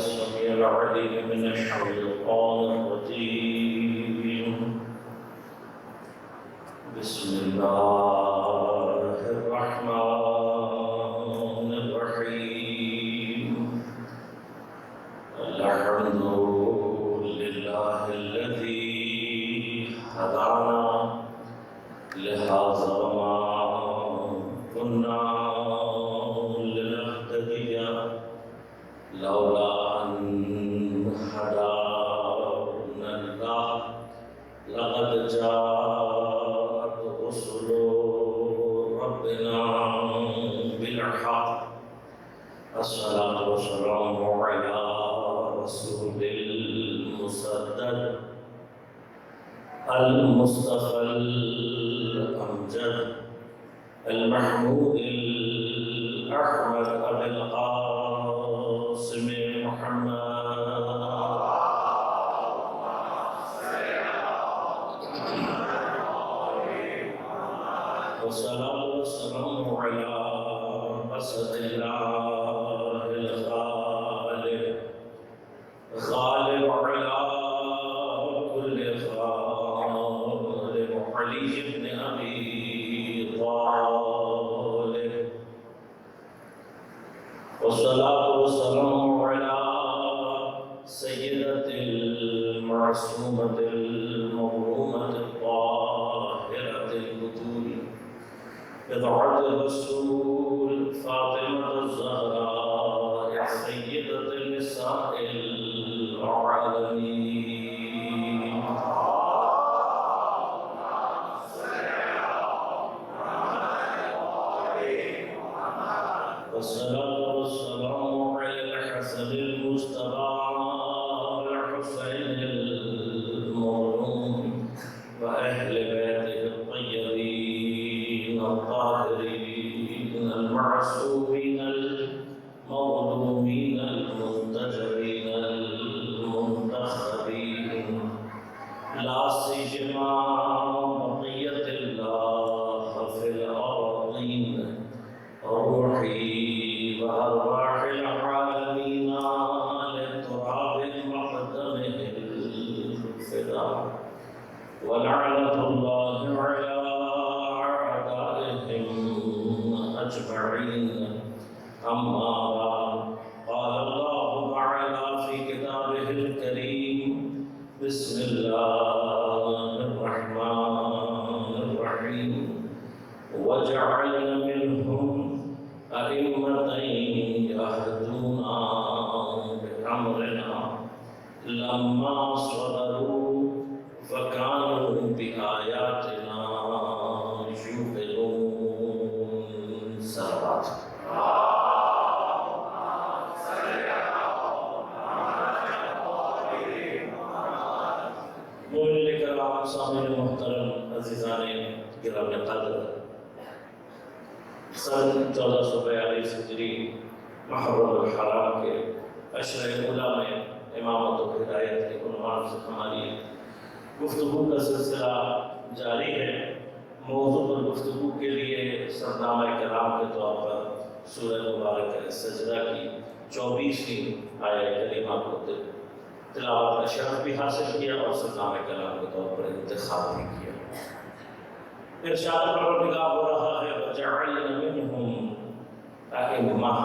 السميع العليم من الشيطان الرجيم. بسم الله الرحمن الرحيم. الحمد لله الذي هدانا لهذا وما كنا لنهتدي لولا أن هدانا الله لقد جاءت رسل ربنا بالحق. الصلاة والسلام على رسول المسدد المصطفى الأمجد المحمود الأحمد أبي القاسم محمد والصلاة والسلام على أسد الله الغالب على كل غالب علي بن أبي طالب. والصلاة والسلام على سيدة المعصومة المظلومة الطاهرة البتول بضعة الرسول فاطمة الزهراء سيدة النساء العالمين. والصلاة والسلام على الحسن المجتبى والحسين المظلوم وأهل بيته الطيبين الطاهرين المعصومين المظلومين المنتجبين المنتخبين لا سيما بقية الله في الأرضين روحي وأرواح العالمين لتراب مقدمه الفداء. ولعنة الله على أعدائهم أجمعين. أما بعد، قال الله تعالى في كتابه الكريم: بسم الله الرحمن الرحيم. وجعلنا منهم أئمة يهدون بأمرنا لما صبروا فكانوا بآياتنا يوقنون. صلوات. مومن کرام، سامعین محترم، عزیزان گرام قدر، سن 1442 ہجری محرم الحرام کے عشرہ اولیٰ میں امامت و ہدایت کے عنوان سے ہماری گفتگو کا سلسلہ جاری ہے. موضوع پر گفتگو کے لیے سرنامہ کلام کے طور پر سورہ مبارکہ سجدہ کی 24ویں آیہ کریمہ کو تلاوت کا شرف بھی حاصل کیا اور سرنامہ کلام کے طور پر انتخاب بھی کیا. ارشاد پروردگار ہو رہا ہے: وَجَعَلْنَا مِنْهُمْ أَئِمَّةً،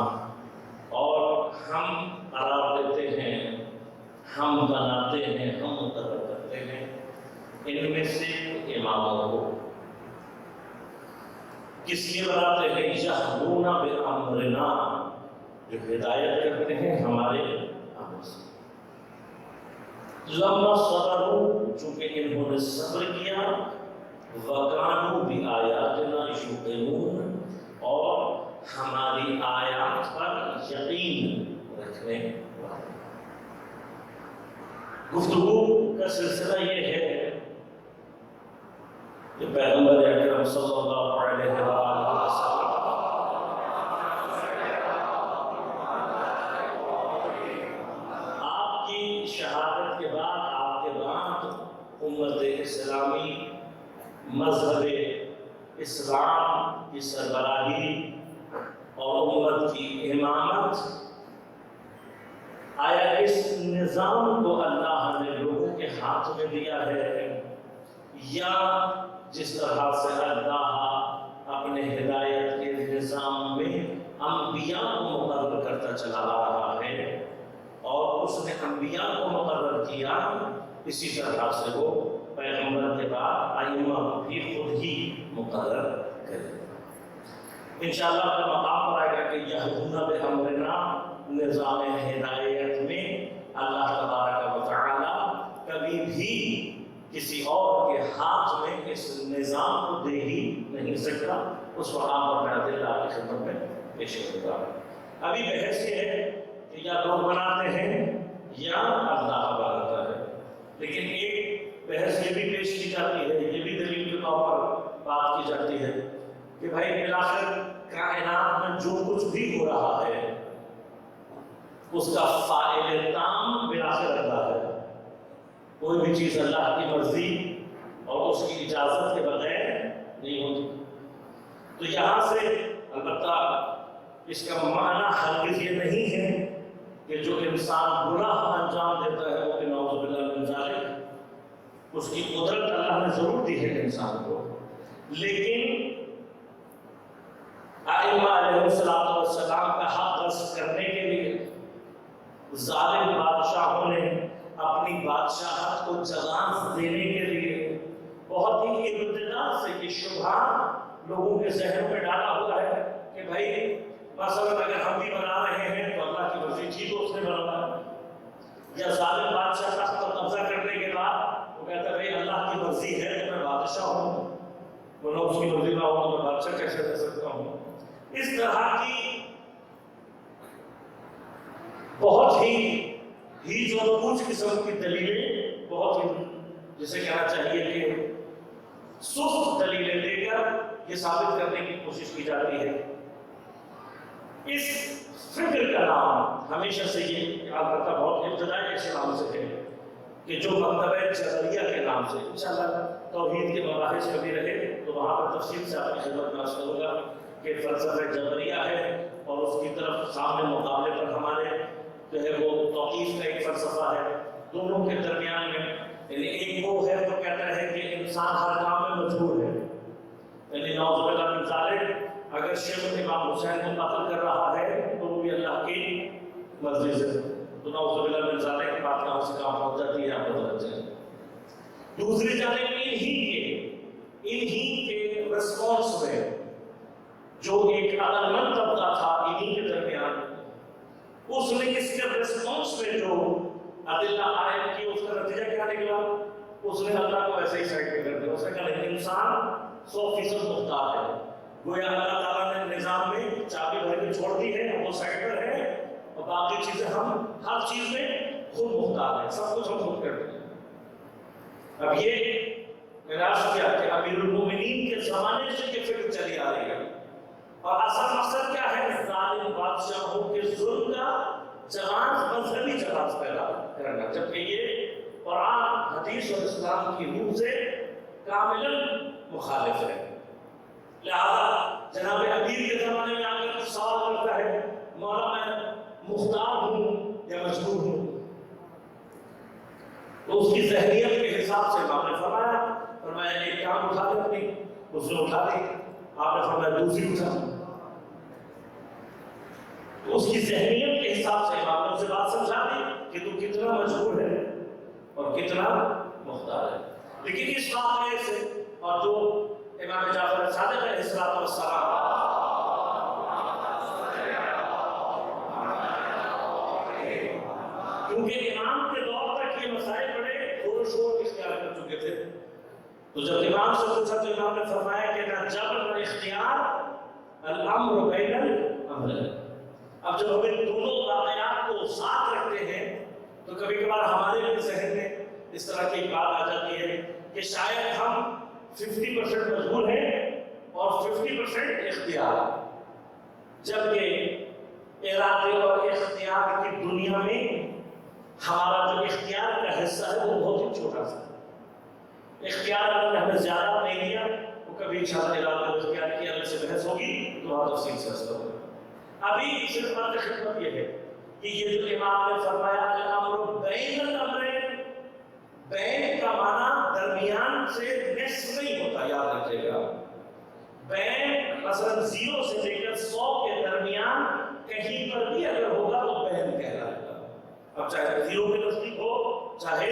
اور ہم قرار دیتے ہیں، ہم بناتے ہیں، ہم مقرر کرتے ہیں ان میں سے اماموں کو. کس لیے بناتے ہیں؟ یَهْدُونَ بِأَمْرِنَا، جو ہدایت کرتے ہیں ہمارے امر سے. لَمَّا صَبَرُوا، چونکہ انہوں نے صبر کیا، وَكَانُوا بِآيَاتِنَا يُوقِنُونَ، اور ہماری آیات پر یقین رکھنے والے. گفتگو کا سلسلہ یہ ہے کہ پیغمبر اکرم صلی اللہ علیہ وآلہ وسلم آپ کی شہادت کے بعد امت اسلامی مذہب اسلام کی سربراہی اور امت کی امامت آیا اس نظام کو اللہ نے لوگوں کے ہاتھ میں دیا ہے، یا جس طرح سے اللہ اپنے ہدایت کے نظام میں انبیاء کو مقرر کرتا چلا آ رہا ہے، اور اس نے انبیاء کو مقرر کیا، اسی طرح سے وہ پیغمبر کے بعد ائمہ بھی خود ہی مقرر کرے۔ انشاءاللہ اپنے مقام پر آئے گا کہ یہدون بامرنا، نظام ہدایت میں اللہ تبارک و تعالی کبھی بھی کسی اور کے ہاتھ میں اس نظام کو دے ہی نہیں سکتا۔ اس مقام پر میں دل آپ کی خدمت میں پیش کرتا ہوں۔ ابھی بحث یہ ہے کہ یا لوگ بناتے ہیں یا اللہ بناتا ہے، لیکن ایک بحث یہ بھی پیش کی جاتی ہے، یہ بھی دلیل کے طور پر بات کی جاتی ہے کہ بھائی بالآخر کائنات میں جو کچھ بھی ہو رہا ہے اس کا فاعل تام بالآخر اللہ ہے۔ کوئی بھی چیز اللہ کی مرضی اور اس کی اجازت کے بغیر نہیں ہوتی۔ تو یہاں سے البتہ اس کا معنی ہرگز یہ نہیں ہے کہ جو انسان گناہ انجام دیتا ہے وہ نعوذ باللہ من ذالک، اس کی قدرت اللہ نے ضرور دی ہے انسان کو، لیکن ائمہ علیہ السلام کا حق غصب کرنے کے لیے ظالم بادشاہوں نے اپنی بادشاہت کو جگانس دینے کے لیے بہت ہی ابتدا سے یہ شبہ لوگوں کے ذہنوں میں ڈالا ہوا ہے کہ بھائی مثلا اگر ہم بھی بنا رہے ہیں تو اللہ کی مرضی تھی تو اس نے بنایا، یا ظالم بادشاہ تخت پر قبضہ کرنے کے بعد وہ کہتا ہے بھائی اللہ کی مرضی ہے تو میں بادشاہ ہوں، ورنہ اس کی مرضی نہ ہو تو میں بادشاہ کیسے رہ سکتا ہوں۔ اس طرح کی بہت ہی جو کچھ قسم کی دلیلیں، بہت ہی جسے کہنا چاہیے کہ سست دلیلیں دے کر یہ ثابت کرنے کی کوشش کی جاتی ہے۔ اس فکر کا نام ہمیشہ سے یہ البتہ بہت ابتدائی ایسے نام سے ہے کہ جو مکتبہ جبریہ کے نام سے، انشاءاللہ توحید کے مباحث کبھی رہے تو وہاں پر تفصیل سے آپ کی خدمت میں عرض کروں گا کہ فلسفہ جبریہ ہے، اور اس کی طرف سامنے مقابلے پر ہمارے جو ہے وہ توقیف کا ایک فلسفہ ہے۔ دونوں کے درمیان میں یعنی ایک وہ ہے تو کہتا ہے کہ انسان ہر کام میں مجبور ہے، یعنی نعوذ باللہ من ذالک اگر شیخ امام حسین کو قتل کر رہا ہے تو وہ بھی اللہ کی مرضی سے، تو نعوذ باللہ من ذالک بات کہاں سے کہاں پہنچ جاتی ہے آپ بدل جائیں۔ دوسری جانب انہی کے رسپانس میں جو ایک عقل مند طبقہ تھا انہی کے درمیان، اس نے اس کے رسپانس میں جو عدلہ عائد کی اس کا نتیجہ کیا نکلا؟ اس نے اللہ کو ایسے ہی سائڈ پہ کر دیا۔ اس نے کہا کہ انسان 100% مختار ہے، گویا اللہ تعالیٰ نے نظام میں چابی بھر کے چھوڑ دی ہے، وہ سائڈ پر ہے اور باقی چیزیں ہم ہر چیز میں خود مختار ہیں، سب کچھ ہم خود کرتے ہیں۔ اب یہ میں نے عرض کیا کہ امیر المومنین کے زمانے سے یہ فکر چلی آ رہی ہے، اور اصل مقصد کیا ہے؟ ظالم بادشاہوں کے ظلم کا جواز مذہبی جواز پیدا کرنا، جبکہ یہ قرآن حدیث اور اسلام کی روح سے کاملاً مخالف ہے۔ لہذا جناب امیر کے زمانے میں آ کر سوال کرتا ہے مولا میں مختار ہوں یا مجبور ہوں، تو اس کی ذہنیت کے حساب سے آپ نے فرمایا ایک کام اٹھا دے اپنی، اس نے اٹھا دی، آپ نے فرمایا دوسری اٹھا دی۔ تو اس کی ذہنیت کے حساب سے آپ نے اسے بات سمجھا دی کہ تو کتنا مجبور ہے اور کتنا مختار ہے۔ لیکن اس واقعے سے اور جو امام جعفر صادق علیہ السلام کیونکہ امام کے دور تک یہ مسائل بڑے زور و شور اختیار کر چکے تھے، تو جب امام سے پوچھا تو امام نے فرمایا کہ نہ جبر نہ اختیار، الامر بین الامرین۔ اب جب ہم دونوں واقعات کو ساتھ رکھتے ہیں تو کبھی کبھار ہمارے بھی ذہن میں اس طرح کی بات آ جاتی ہے کہ شاید ہم 50% مجبور ہیں اور 50% اختیار، جبکہ ارادے اور اختیار کی دنیا میں ہمارا جو اختیار کا حصہ ہے وہ بہت ہی چھوٹا سا ہے۔ اختیار اگر ہمیں زیادہ نہیں دیا تو کبھی انشاءاللہ ارادہ اور اختیار کی الگ سے بحث ہوگی تو وہاں تفصیل سے ہوگا۔ ابھی صرف بات خدمت یہ ہے کہ یہ جو امام نے فرمایا الامر بین الامرین، بین کا معنی درمیان سے نصف نہیں ہوتا، یاد رکھیے گا. بین مثلا 0 سے لے کر 100 کے درمیان کہیں پر بھی اگر ہوگا تو بین کہلائے گا. اب چاہے 0 کے نزدیک ہو چاہے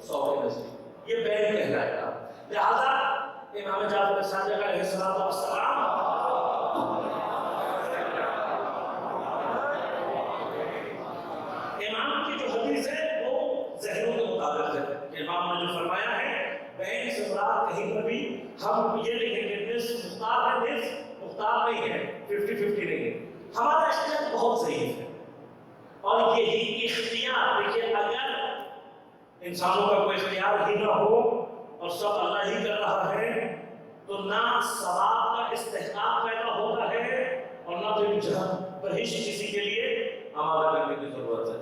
100 کے نزدیک، یہ بین کہلائے گا. لہذا امام جعفر صادق علیہ السلام امام کی جو حدیث ہے وہ ذہنوں کے مطابق ہے. امام نے جو فرمایا ہے بین سے مراد کہیں پر بھی ہم یہ لکھیں گے نصف مختار ہے، نصف مختار نہیں ہے، 50-50 نہیں ہے. ہمارا اختیار بہت ضعیف ہے، اور یہی اختیار دیکھیے اگر انسانوں کا کوئی اختیار ہی نہ ہو اور سب اللہ ہی کر رہا ہے تو نہ ثواب کا استحقاق پیدا ہوتا ہے اور نہ تو بہشت کسی کے لیے آمادہ کرنے کی ضرورت ہے.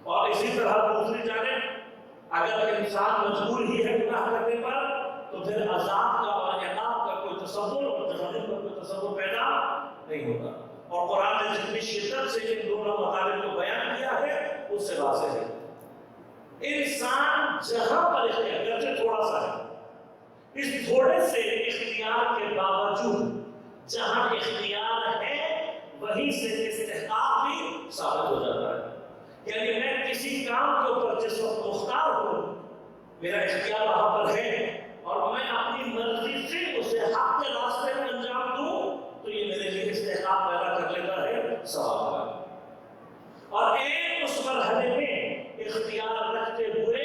اور اسی طرح دوسری جانب اگر انسان مجبور ہی ہے گناہ کرنے پر تو پھر عذاب کا اور عقاب کا کوئی تصور اور جہنم کا کوئی تصور پیدا نہیں ہوتا. اور قرآن نے جتنی شدت سے ان دونوں مطالب کو بیان کیا ہے اس سے واضح ہے انسان جہاں پر اختیار اگرچہ تھوڑا سا ہے، اس تھوڑے سے اختیار کے باوجود جہاں اختیار ہے وہیں سے استحقاق بھی ثابت ہو جاتا ہے. یعنی میں کسی کام کے اوپر جس وقت مختار ہوں، میرا اختیار وہاں پر ہے اور میں اپنی مرضی سے اسے حق کے راستے میں انجام دوں تو یہ میرے لیے استحقاق پیدا کر لیتا ہے ثواب کا. اور ایک اس مرحلے میں اختیار رکھتے ہوئے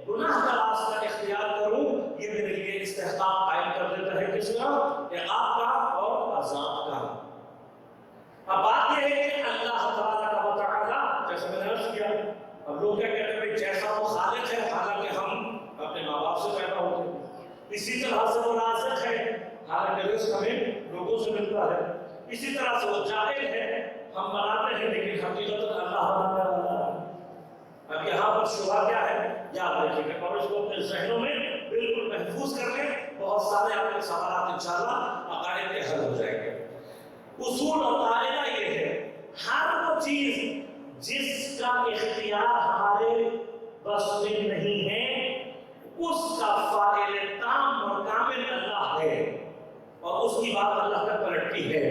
گناہ کا راستہ اختیار کروں یہ میرے لیے استحقاق قائم کر دیتا ہے کس کا؟ عقاب کا اور عذاب کا. اب بات یہ ہے کہ اللہ تبارک و تعالیٰ جیسے میں نے عرض کیا، اب لوگ کیا کہتے ہیں جیسا وہ خالق ہے حالانکہ ہم اپنے ماں باپ سے پیدا ہوتے ہیں، اسی طرح سے وہ رازق ہے حالانکہ رزق ہمیں لوگوں سے ملتا ہے، اسی طرح سے وہ جاہل ہے ہم بناتے ہیں لیکن حقیقت اللہ بنانے والا ہے. اب یہاں پر شبہ کیا ہے یاد رکھیے گا اور اس کو اپنے ذہنوں میں بالکل محفوظ کر لیں. بہت سارے آپ کے سوالات انشاءاللہ عقائد کے حل ہو جائیں گے. اصول اور قاعدہ یہ ہے ہر وہ چیز جس کا اختیار ہمارے بس میں نہیں ہے اس کا فاعل تام اور کامل اللہ ہے اور اس کی بات اللہ تک پلٹتی ہے.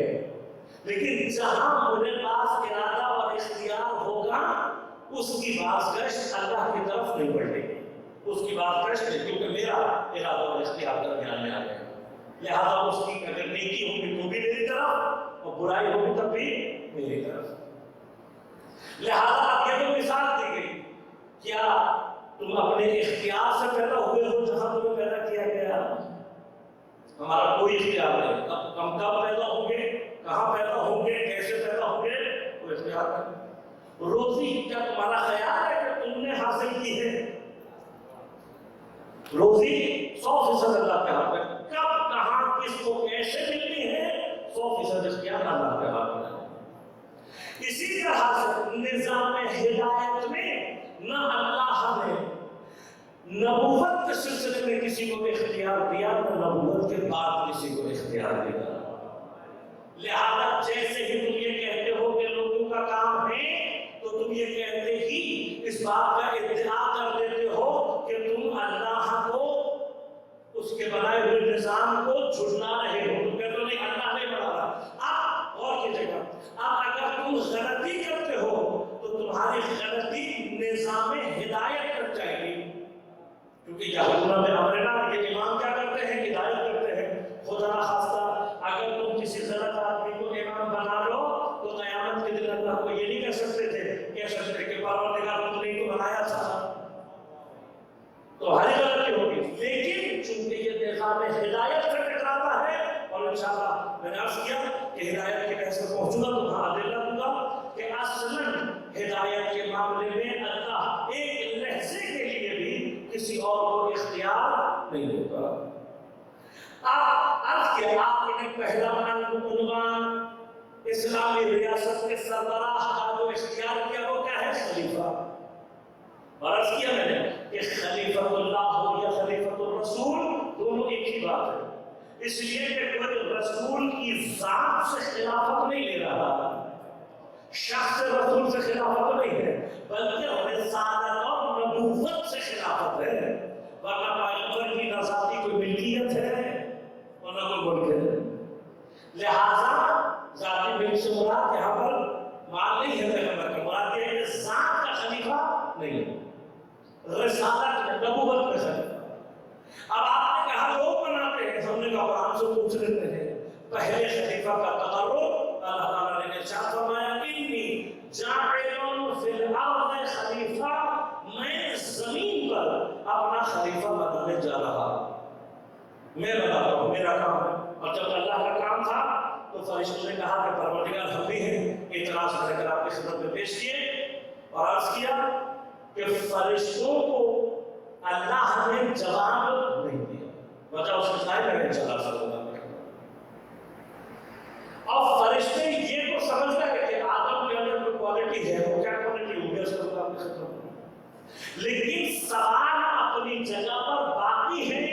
لیکن جہاں میرے پاس ارادہ اور اختیار ہوگا اس کی بازگشت اللہ کی طرف نہیں بڑھے گی، اس کی بازگشت کیونکہ میرا ارادہ اور اختیار درمیان میں آ گیا. لہذا اس کی اگر نیکی ہوگی تو بھی میری طرف اور برائی ہوگی تب بھی میری طرف. لہذا اب یہ تو مثال دی گئی، کیا تم اپنے اختیار سے پیدا ہوئے ہو جہاں تمہیں پیدا کیا گیا؟ ہمارا کوئی اختیار نہیں. ہم کب پیدا ہوں گے، کہاں پیدا ہوں گے، کیسے پیدا ہوں گے، کوئی اختیار نہیں. روزی کیا تمہارا خیال ہے کہ تم نے حاصل کی ہے؟ روزی 100% اللہ کے ہاتھ میں، کب کہاں کس کو کیسے ملنی ہے 100% اختیار اللہ کے ہاتھ میں. اسی طرح سے نظام ہدایت میں نہ اللہ نے نبوت کے سلسلے میں کسی کو اختیار دیا نہ نبوت کے بعد کسی کو اختیار دیا. لہذا جیسے ہی تم یہ کہتے ہو کہ لوگوں کا کام ہے تو تم یہ کہتے ہی اس بات کا ادعا کر دیتے ہو کہ تم اللہ کو اس کے بنائے ہوئے نظام کو جھٹلا رہے ہو. تم کہتے ہو نہیں اللہ نہیں بنا رہا. اب اور کی جگہ اب اگر تم غلطی کرتے ہو تو تمہاری غلطی نظام ہدایت تک جائے گی، کیونکہ یہودیوں میں امرنا یہ امام کیا کرتے ہیں ہدایت کرتے ہیں. خدا نخواستہ اگر تم کسی غلط آدمی کو امام بنا لو تو قیامت کے دن اللہ کو یہ نہیں کہہ سکتے تھے کہ پروردگار تم نے کو بنایا تھا، تو ہر غلطی ہوگی. لیکن چونکہ یہ نظام ہدایت سے ٹکراتا ہے اور انشاءاللہ میں نے عرض کیا کہ ہدایت کے بحث میں پہنچوں گا تو وہاں ادلہ دوں گا کہ اصلاً ہدایت کے معاملے میں اللہ ایک لحظے کے لیے بھی کسی اور کو اختیار نہیں دیتا. آپ عرض کیا آپ نے پہلا عنوان اسلامی ریاست کے سربراہ کا جو اختیار کیا وہ کیا ہے؟ خلیفہ. اور عرض کیا میں نے کہ خلیفۃ اللہ ہو یا خلیفۃ الرسول دونوں ایک ہی بات ہے، اس لیے کہ کوئی رسول کی ذات سے خلافت نہیں لے رہا شخص رسول سے خلافت نہیں ہے، بلکہ رسالت اور نبوت سے خلافت ہے، ورنہ پیغمبر کی نہ ذاتی کوئی ملکیت ہے اور نہ کوئی ملک ہے۔ لہذا ذاتی ملک سے مراد یہاں پر مال نہیں ہے، پیغمبر کا مراد یہ ہے کہ ذات کا خلیفہ نہیں ہے، رسالت میں نبوت میں خلیفہ۔ اب آپ نے کہا لوگ بناتے ہیں، ہم نے کہا قرآن سے پوچھ لیتے ہیں، پہلے خلیفہ کا تقرر اللہ تعالیٰ نے ارشاد فرمایا انی جاعل فی الارض خلیفہ، میں زمین پر اپنا خلیفہ بنانے جا رہا، میں بناتا ہوں، میرا کام ہے۔ اور جب اللہ کا کام تھا تو فرشتوں نے کہا کہ پروردگار ہم بھی ہیں، اعتراض کر کر آپ کی خدمت میں پیش کیے اور عرض کیا کہ فرشتوں کو اللہ نے جواب نہیں دیا، وجہ اس کی ظاہر ہے چلا سکتا۔ اور فرشتے یہ تو سمجھ گئے کہ آدم کے اندر کوئی کوالٹی ہے، وہ کیا کوالٹی ہوگی اس کو آپ ختم، لیکن سوال اپنی جگہ پر باقی ہے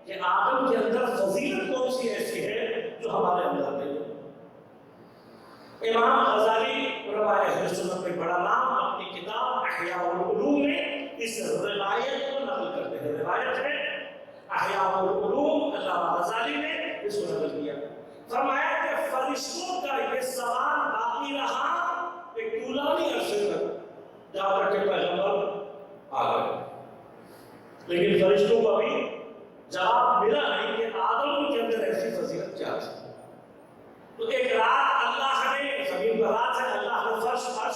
کہ آدم کے اندر فضیلت کون سی ایسی ہے جو ہمارے اندر نہیں ہے۔ امام غزالی علماء اہل سنت میں بڑا نام، اپنی کتاب احیاء العلوم میں اس روایت کو نقل کرتے ہیں، روایت ہے احیاء العلوم، علامہ غزالی نے اس کو نقل کیا، فرمایا کہ فرشتوں کا یہ سوال باقی رہا ایک طولانی عرصے تک، جہاں تک کہ پیغمبر آ گئے، لیکن فرشتوں کو بھی جواب ملا نہیں کہ آدم کے اندر ایسی فضیلت کیا ہے۔ تو ایک رات اللہ نے زمین پر رات ہے، اللہ نے فرش پر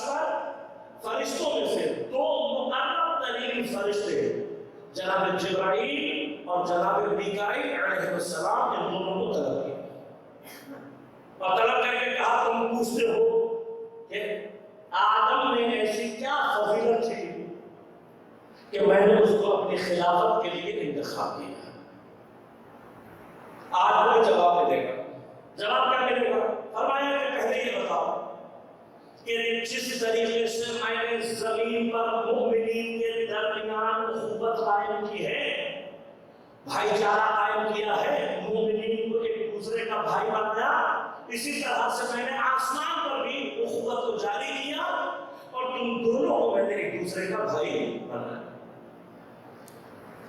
فرشتوں میں سے دو مقرب ترین فرشتے جناب جبرائیل اور جناب میکائیل علیہ السلام، ان دونوں کو طلب کیا اور طلب کر کے کہا تم پوچھتے ہو کہ آدم میں ایسی کیا فضیلت تھی کہ میں نے اس کو اپنی خلافت کے لیے انتخاب کیا۔ آج وہ جواب ملے گا، جواب کیا ملے گا؟ فرمایا کہ پہلے یہ بتاؤ کہ جس طریقے سے میں نے زمین پر مومنین کے درمیان اخوت قائم کی ہے، بھائی چارہ قائم کیا ہے، مومنین کو ایک دوسرے کا بھائی بنایا، اسی طرح سے میں نے آسمان پر بھی اخوت کو جاری کیا اور تم دونوں کو میں نے ایک دوسرے کا بھائی بنایا۔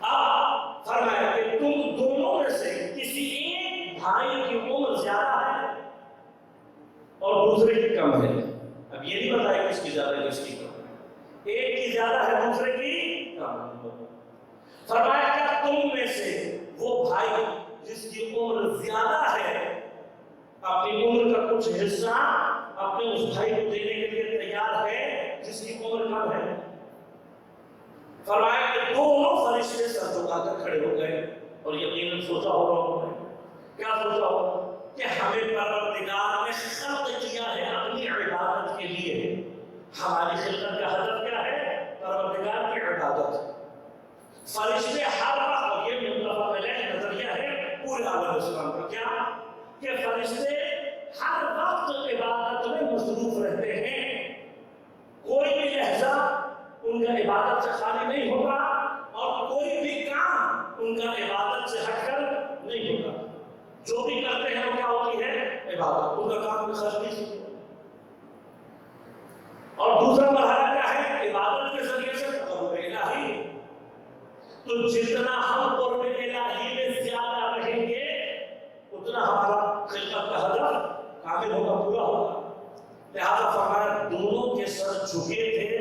اب فرمایا کہ تم دونوں میں سے کسی ایک بھائی کی عمر زیادہ ہے اور دوسرے کی کم ہے۔ اب یہ نہیں بتایا کس کی زیادہ ہے کس کی کم ہے، ایک کی زیادہ ہے دوسرے کی کم ہے۔ فرمایا کہ تم میں سے وہ بھائی جس کی عمر زیادہ ہے اپنی عمر کا کچھ حصہ اپنے اس بھائی کو دینے کے لیے تیار ہے جس کی عمر کم ہے۔ فرمایا کہ دونوں فرشتے سر جھکا کر کھڑے ہو گئے اور یقیناً سوچا ہوگا انہوں نے، کیا سوچا ہوگا کہ ہمیں پروردگار نے خلق کیا ہے اپنی عبادت کے لیے، ہماری خلقت کا ہدف کیا ہے؟ پروردگار کی عبادت۔ فرشتے ہر وقت، اور یہ متفق علیہ نظریہ ہے پورے عالم اسلام کا، کیا کہ فرشتے ہر وقت عبادت میں مصروف رہتے ہیں، کوئی بھی لہجہ ان کا عبادت سے خالی نہیں ہوگا اور کوئی بھی کام ان کا عبادت سے ہٹ کر نہیں ہوگا، جو بھی کرتے ہیں وہ کیا ہوتی ہے؟ عبادت، ان کا کام خرچ نہیں۔ اور دوسرا مرحلہ کیا ہے؟ عبادت کے ذریعے سے قرب الہی۔ تو جتنا ہم قرب الہی میں زیادہ رہیں گے اتنا ہمارا خلقت کا ہدف کامل ہوگا، پورا ہوگا۔ لہذا فرمایا دونوں کے سر جھکے تھے،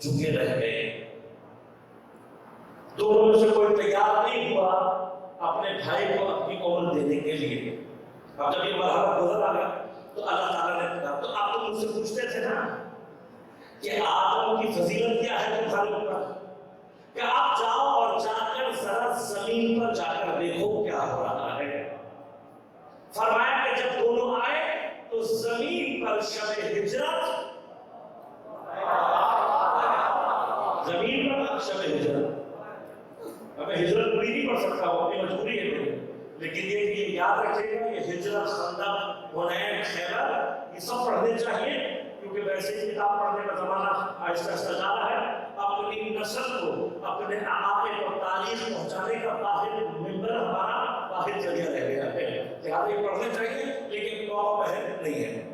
جھکے رہ گئے، دونوں میں سے کوئی تیار نہیں ہوا اپنے بھائی کو اپنی عمر دینے کے لیے۔ اب جب یہ مرحلہ گزر آ گیا تو اللہ تعالیٰ نے کہا، تو آپ تو مجھ سے پوچھتے تھے نا کہ آدم کی فضیلت کیا ہے تمہارے اوپر، کہ آپ جاؤ اور جا کر ذرا زمین پر جا کر دیکھو کیا ہو رہا ہے۔ فرمایا کہ جب دونوں آئے تو زمین پر شب ہجرت، زمین پر شب ہجرت، اب ہجرت پوری نہیں پڑھ سکتا، وہ اپنی مجبوری ہے میری، لیکن یہ یاد رکھے گا یہ ہجرت، خندق، حنین، خیبر یہ سب پڑھنے چاہیے، کیونکہ ویسے ہی کتاب پڑھنے کا زمانہ آہستہ آہستہ جا رہا ہے۔ اپنی نسل کو اپنے علاقے کو تاریخ پہنچانے کا واحد ممبر ہمارا واحد ذریعہ رہ گیا ہے، لہٰذا یہ پڑھنے چاہیے لیکن قوم پہل نہیں ہے۔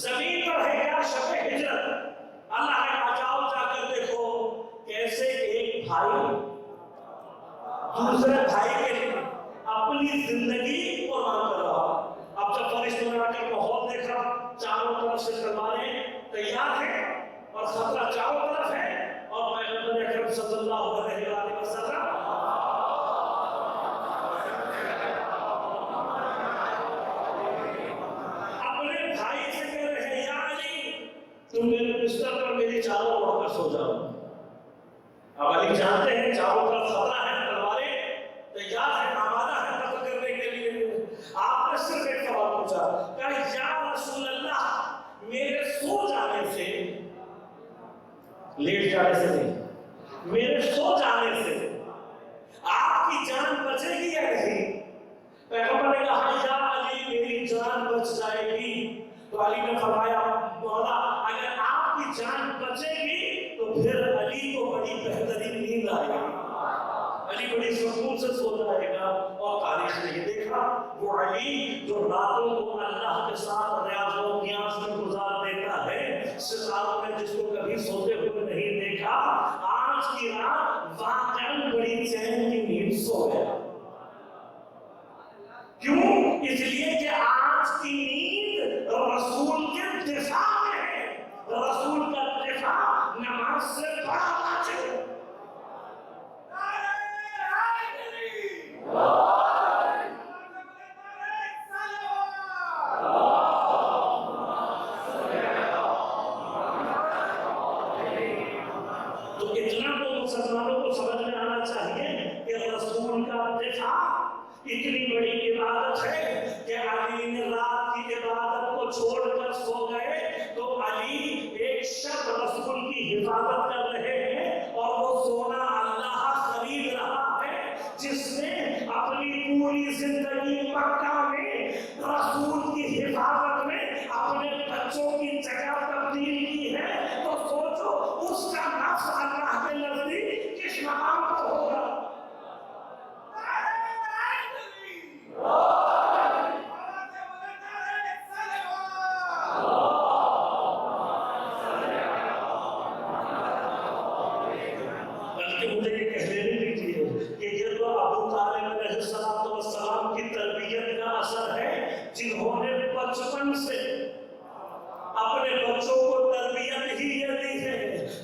زمین پر ہے شب ہجرت اللہ نے کہا جاؤ جا کر دیکھو کیسے ایک بھائی دوسرے بھائی کے لیے اپنی زندگی قربان کر رہا۔ اب جب فرشتوں نے آ کر ماحول دیکھا، چاروں طرف سے تلواریں تیار ہیں اور خطرہ چاروں طرف ہے، اور پیغمبر اکرم صلی اللہ علیہ وسلم اپنے بھائی سے کہہ رہے ہیں یا علی تم میرے بستر پر میری چاروں اوڑھ کر سو جاؤ۔ اب علی جانتے ہیں چاروں طرف خطرہ ہے، تلواریں تیار ہیں، آمادہ ہیں قتل کرنے کے لیے۔ آپ نے صرف ایک سوال پوچھا کہ یا رسول اللہ میرے سو جانے سے، لیٹ جانے سے نہیں، میرے سو جانے سے آپ کی جان بچے گی یا نہیں؟ پیغمبر نے کہا یا علی میری جان بچ جائے گی۔ تو علی نے فرمایا مولا اگر آپ کی جان بچے گی تو پھر علی کو بڑی بہترین نیند آئے گی، علی بڑی سکون سے سو جائے گا۔ اور تاریخ نے یہ دیکھا وہ علی جو راتوں کو اللہ کے ساتھ ریاض و نیاز میں گزار دیتا ہے، ستاروں نے جس کو کبھی سوتے ہوئے نہیں دیکھا، آج کی رات واقعاً بڑی چین کی نیند سو گیا۔ کیوں؟ اس لیے کہ آج کی نیند رسول کے دفاع میں ہے، رسول کا دفاع نماز سے بڑا واجب ہے۔ تو اتنا تو مسلمانوں کو سمجھ میں آنا چاہیے کہ رسول کا دفاع اتنی بڑی عبادت ہے کہ علی نے رات کی عبادت کو چھوڑ کر سو گئے تو علی ایک شب رسول کی حفاظت کر رہے ہیں، اور وہ سونا اللہ خرید رہا ہے جس نے اپنی پوری زندگی مکہ میں رسول کی حفاظت میں اپنے بچوں کی جگہ تبدیل کی ہے۔ تو سوچو اس کا نفس اللہ کے نزدیک کس مقام پر ہوگا۔ جنہوں نے بچپن سے اپنے بچوں کو تربیت ہی یہ دی ہے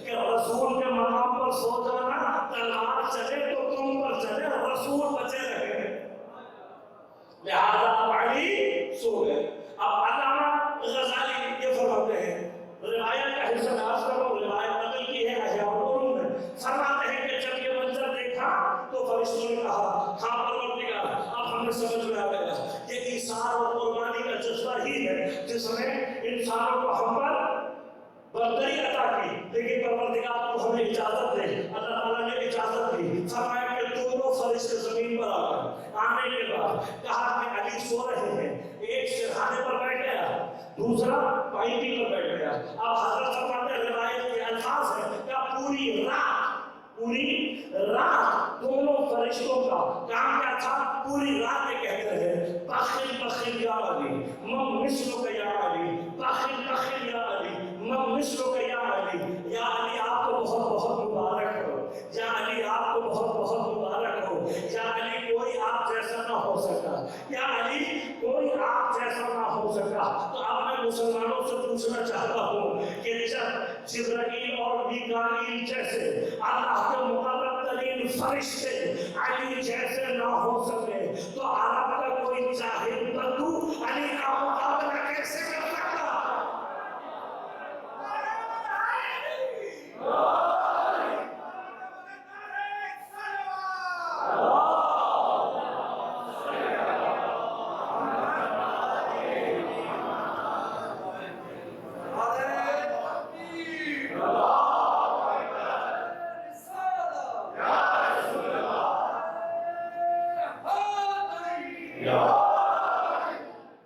کہ رسول کے مقام پر سو جانا، تلوار چلے تو تم پر چلے، رسول بچے رہے، لہذا علی سو گئے۔ اب علامہ غزالی یہ فرماتے ہیں، روایت کا حصہ ناز کرو، روایت نقل کی ہے احیاء العلوم میں، فرماتے ہیں کہ جب یہ منظر دیکھا تو فرشتوں نے کہا ہاں پروردگار اب ہمیں سمجھ میں آ گیا، یہ ایثار اور قربانی کا جذبہ ہی ہے جس نے انسانوں کو ہم پر برتری عطا کی، لیکن پروردگار کو ہمیں اجازت دے۔ اللہ تعالیٰ نے اجازت دی، فرمایا کہ دونوں فرشتے زمین پر آ گئے۔ آنے کے بعد کہا کہ علی سو رہے ہیں، ایک سرہانے پر بیٹھ گیا، دوسرا پائٹی پر بیٹھ گیا۔ اب حضرت فرماتے ہیں روایت کے الفاظ ہیں کہ پوری رات دونوں فرشتوں کا کام کیا تھا؟ پوری رات یہ کہتے رہے بخل بخل یا علی من مثلک یا علی، بخل بخل یا علی من مثلک یا علی، یا علی آپ کو بہت بہت مبارک ہو، یا علی آپ کو بہت بہت مبارک ہو، یا علی کوئی آپ جیسا نہ ہو سکا، یا علی کوئی آپ جیسا نہ ہو سکا۔ تو اب میں مسلمانوں سے پوچھنا چاہتا ہوں کہ جب جبرائیل اور میکائیل جیسے اللہ کے مقرب ترین فرشتے علی جیسے نہ ہو سکے تو عرب کا کوئی جاہل بدو علی کا مقابلہ کیسے کر سکتا؟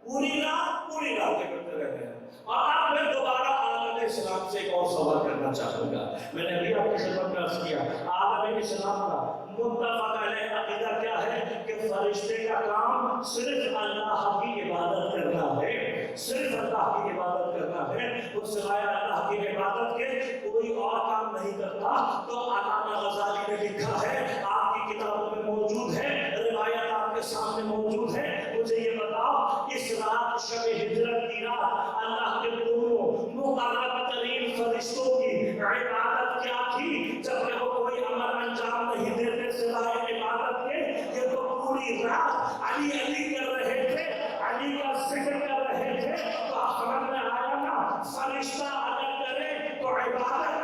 پوری رات کرتے رہتے ہیں۔ اور اب میں دوبارہ عالم اسلام سے ایک اور سوال کرنا چاہوں گا۔ میں نے ابھی آپ کی خدمت میں عرض کیا عالم اسلام کا متفق علیہ عقیدہ کیا ہے کہ فرشتے کا کام صرف اللہ کی عبادت کرنا ہے، صرف اللہ کی عبادت کرنا ہے، وہ سوائے اللہ کی عبادت کے کوئی اور کام نہیں کرتا۔ تو علامہ غزالی نے لکھا ہے، آپ کی کتابوں میں موجود ہے، روایت آپ کے سامنے موجود ہے، مجھے یہ بتاؤ اس رات شب ہجرت کی رات اللہ کے دونوں مقرب ترین فرشتوں کی عبادت کیا تھی؟ جب وہ کوئی عمل انجام نہیں دیتے سوائے عبادت کے، یہ تو پوری رات علی علی کر رہے تھے، علی کا ذکر کر رہے تھے۔ تو آپ سمجھ میں آیا نا، فرشتہ اگر کرے تو عبادت،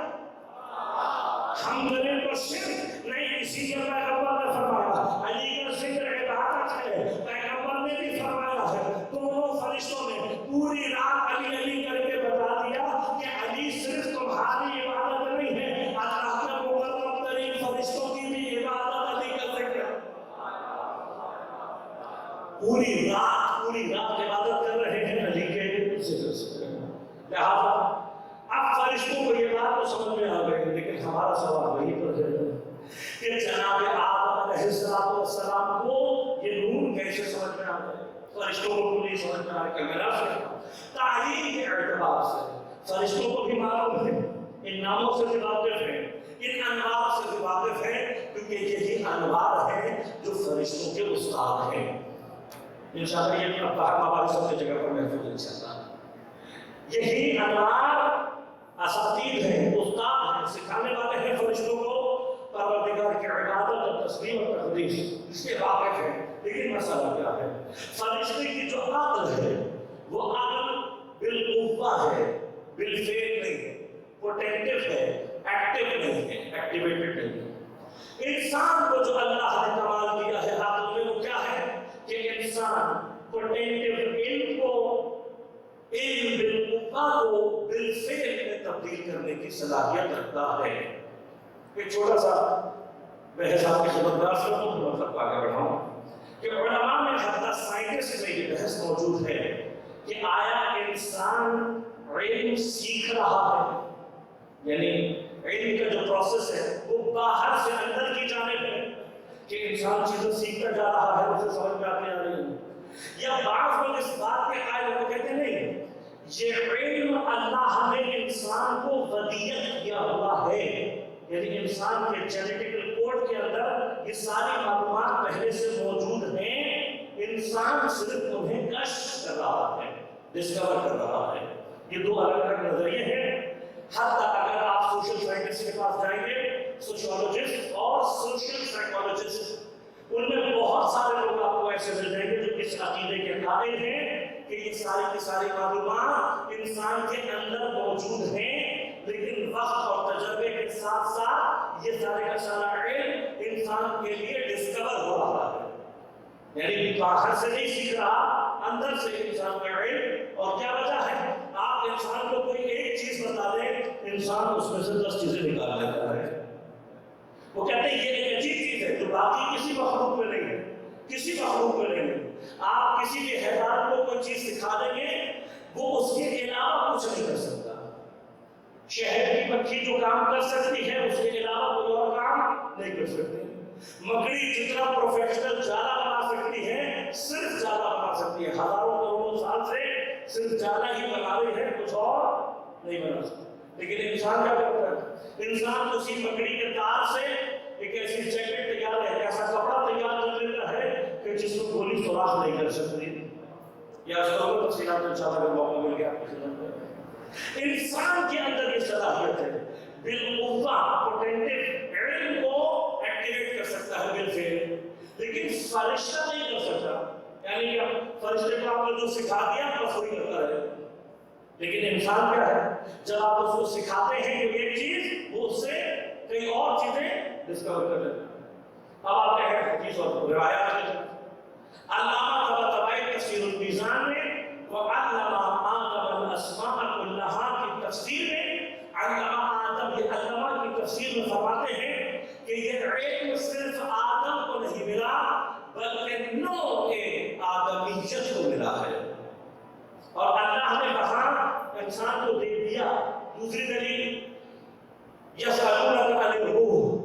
ہم کریں تو شرک نہیں۔ اسی لیے پیغمبر نے فرمایا علی کا ذکر عبادت ہے، پیغمبر نے بھی فرمایا ہے۔ دونوں فرشتوں نے پوری رات علی علی کر کے بتا دیا کہ علی صرف تمہاری عبادت نہیں ہے، اللہ کے مقرب ترین فرشتوں کی بھی عبادت علی کا ذکر۔ پوری رات عبادت کر رہے ہیں علی کے ذکر سے۔ لہٰذا اب فرشتوں کو یہ بات تو سمجھ میں آ گئی، لیکن ہمارا سوال وہی پر ہے کہ جناب آدم علیہ السلام کو یہ نور کیسے سمجھ میں آ گئے؟ فرشتوں کو نہیں سمجھ میں آ رہا کہ میرا تعلیم کے اعتبار سے فرشتوں کو بھی معلوم ہے، ان ناموں سے بھی واقف ہے، ان انوار سے بھی واقف ہے، کیونکہ یہی انوار ہیں جو فرشتوں کے استاد ہیں۔ انشاءاللہ یہ اپنا ہمارے سب کی جگہ پر محفوظ انشاءاللہ یہی انوار اساتید ہیں، استاد ہیں، سکھانے والے ہیں فرشتوں کو پروردگار کی عبادت اور تسبیح اور تقدیس، اس کے واقف ہیں۔ لیکن مسئلہ کیا ہے؟ فرشتے کی جو عقل ہے وہ عقل بالقوہ ہے، بالفعل نہیں ہے، پوٹینٹو ہے، ایکٹیو نہیں ہے، ایکٹیویٹڈ نہیں ہے۔ انسان کو جو اللہ نے کمال دیا ہے عقل میں وہ کیا ہے کہ انسان پوٹینٹو علم کو، علم بالقوہ کو بالفعل میں تبدیل کرنے کی صلاحیت رکھتا ہے۔ ایک چھوٹا سا بحث آپ کی خدمت میں عرض کروں تو مطلب آگے بڑھاؤں کہ علماء میں حتی سائنٹسٹ میں یہ بحث موجود ہے کہ آیا انسان علم سیکھ رہا ہے، یعنی علم کا جو پروسیس ہے وہ باہر سے اندر کی جانب ہے کہ انسان چیزیں سیکھتا جا رہا ہے، اسے سمجھ میں آتی آ رہی ہے، یا بعض لوگ اس بات کے قائل ہو کہتے نہیں یہ علم اللہ نے انسان کو ودیت کیا ہوا ہے، یعنی انسان کے جینیٹیکل کوڈ کے اندر یہ ساری معلومات پہلے سے موجود ہیں، انسان صرف انہیں کشف کر رہا ہے، ڈسکور کر رہا ہے۔ یہ دو الگ الگ نظریے ہیں۔ حتی اگر آپ سوشل سائنٹسٹ کے پاس جائیں گے، سوشیولوجسٹ اور سوشل سائیکولوجسٹ، ان میں بہت سارے لوگ آپ کو ایسے مل جائیں گے جو اس عقیدے کے قائل ہیں کہ یہ ساری کی ساری معلومات انسان کے اندر موجود ہیں، لیکن وقت اور تجربے کے ساتھ ساتھ یہ سارے کا سارا علم انسان کے لیے ڈسکور ہو رہا ہے، یعنی باہر سے نہیں سیکھ رہا، اندر سے انسان کا علم۔ اور کیا وجہ ہے؟ آپ انسان کو کوئی ایک چیز بتا دیں، انسان اس میں سے 10 چیزیں نکال لیتا ہے۔ وہ کہتے ہیں یہ ایک عجیب چیز ہے جو باقی کسی مخلوق میں نہیں ہے، کسی مخلوق میں نہیں ہے۔ آپ کسی بھی حیوان کو کوئی چیز سکھا دیں گے، وہ اس کے علاوہ کچھ نہیں کر سکتا۔ شہد کی مکھی جو کام کر سکتی ہے اس کے علاوہ کوئی اور کام نہیں کر سکتی۔ مکڑی جتنا پروفیشنل جالا بنا سکتی ہے صرف جالا بنا سکتی ہے، ہزاروں کروڑوں سال سے صرف جالا ہی بنا رہی ہے، کچھ اور نہیں بنا سکتی۔ لیکن انسان کیا کرتا ہے؟ انسان اسی مکڑی کے تار سے ایک ایسی جیکٹ تیار ہے، ایسا کپڑا تیار کر لیتا ہے کہ جس کو گولی سوراخ نہیں کر سکتی۔ یا اس کو تفصیلات انشاءاللہ اگر موقع مل گیا آپ کی خدمت میں۔ انسان کے اندر یہ صلاحیت ہے، بالقوہ پوٹینٹو علم کو ایکٹیویٹ کر سکتا ہے بالفعل، لیکن فرشتہ نہیں کر سکتا۔ یعنی کہ فرشتے کو آپ نے جو سکھا دیا بس وہی کرتا رہے، لیکن انسان کیا ہے؟ جب آپ اس کو سکھاتے ہیں کہ ایک چیز، وہ اس سے کئی اور چیزیں ڈسکور کر لیتے ہیں۔ اب آپ کہیں حدیث اور روایات میں علامہ طباطبائی تفسیر المیزان میں وعلم آدم الاسماء کلہا کی تفسیر میں علامہ آدم یہ علامہ کی تفسیر میں فرماتے ہیں کہ یہ علم صرف آدم کو نہیں ملا بلکہ نوع آدمیت کو ملا ہے، اور اللہ نے وہاں انسان کو دے دیا۔ دوسری دلیل یسألونک عن الروح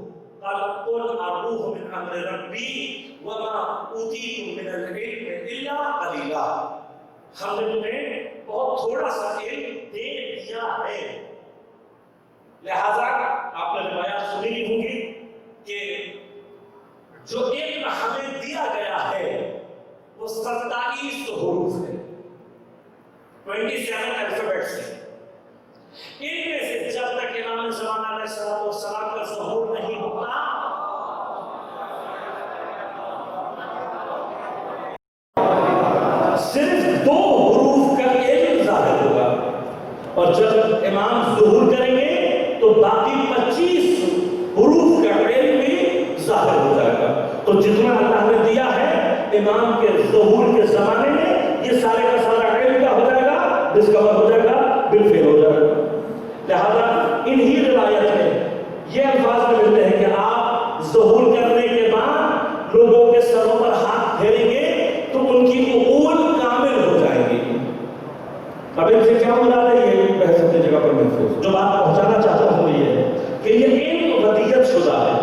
قال قل الروح من امر ربی وما اوتیتم من العلم الا قلیلا۔ ہم نے تمہیں بہت تھوڑا سا علم دے دیا ہے. لہذا آپ نے روایات سنی ہی ہوں گی کہ جو علم ہمیں دیا گیا ہے وہ 27 حروف ہے، 27 الفابیٹس ہے. ان میں سے جب تک امام زمان علیہ السلام کا ظہور نہیں ہوتا صرف 2 حروف کا علم ظاہر ہوگا، اور جب امام ظہور کریں گے تو باقی 25 حروف کا علم بھی ظاہر ہو جائے گا. تو جتنا اللہ نے دیا ہے امام کے ظہور کے زمانے میں یہ سارے کا سارا علم کیا ہو جائے گا؟ ڈسکور ہو جائے گا، بالفعل ہو جائے گا. لہذا انہی روایت میں یہ الفاظ میں ملتے ہیں کہ آپ ظہور کرنے کے بعد لوگوں کے سروں پر ہاتھ پھیریں گے تو ان کی عقول کامل ہو جائیں گی. اب ان سے کیا مراد ہے؟ یہ بحث اپنی جگہ پر محفوظ. جو بات پہنچانا چاہتا ہوں یہ ہے کہ یہ علم ودیت شدہ ہے،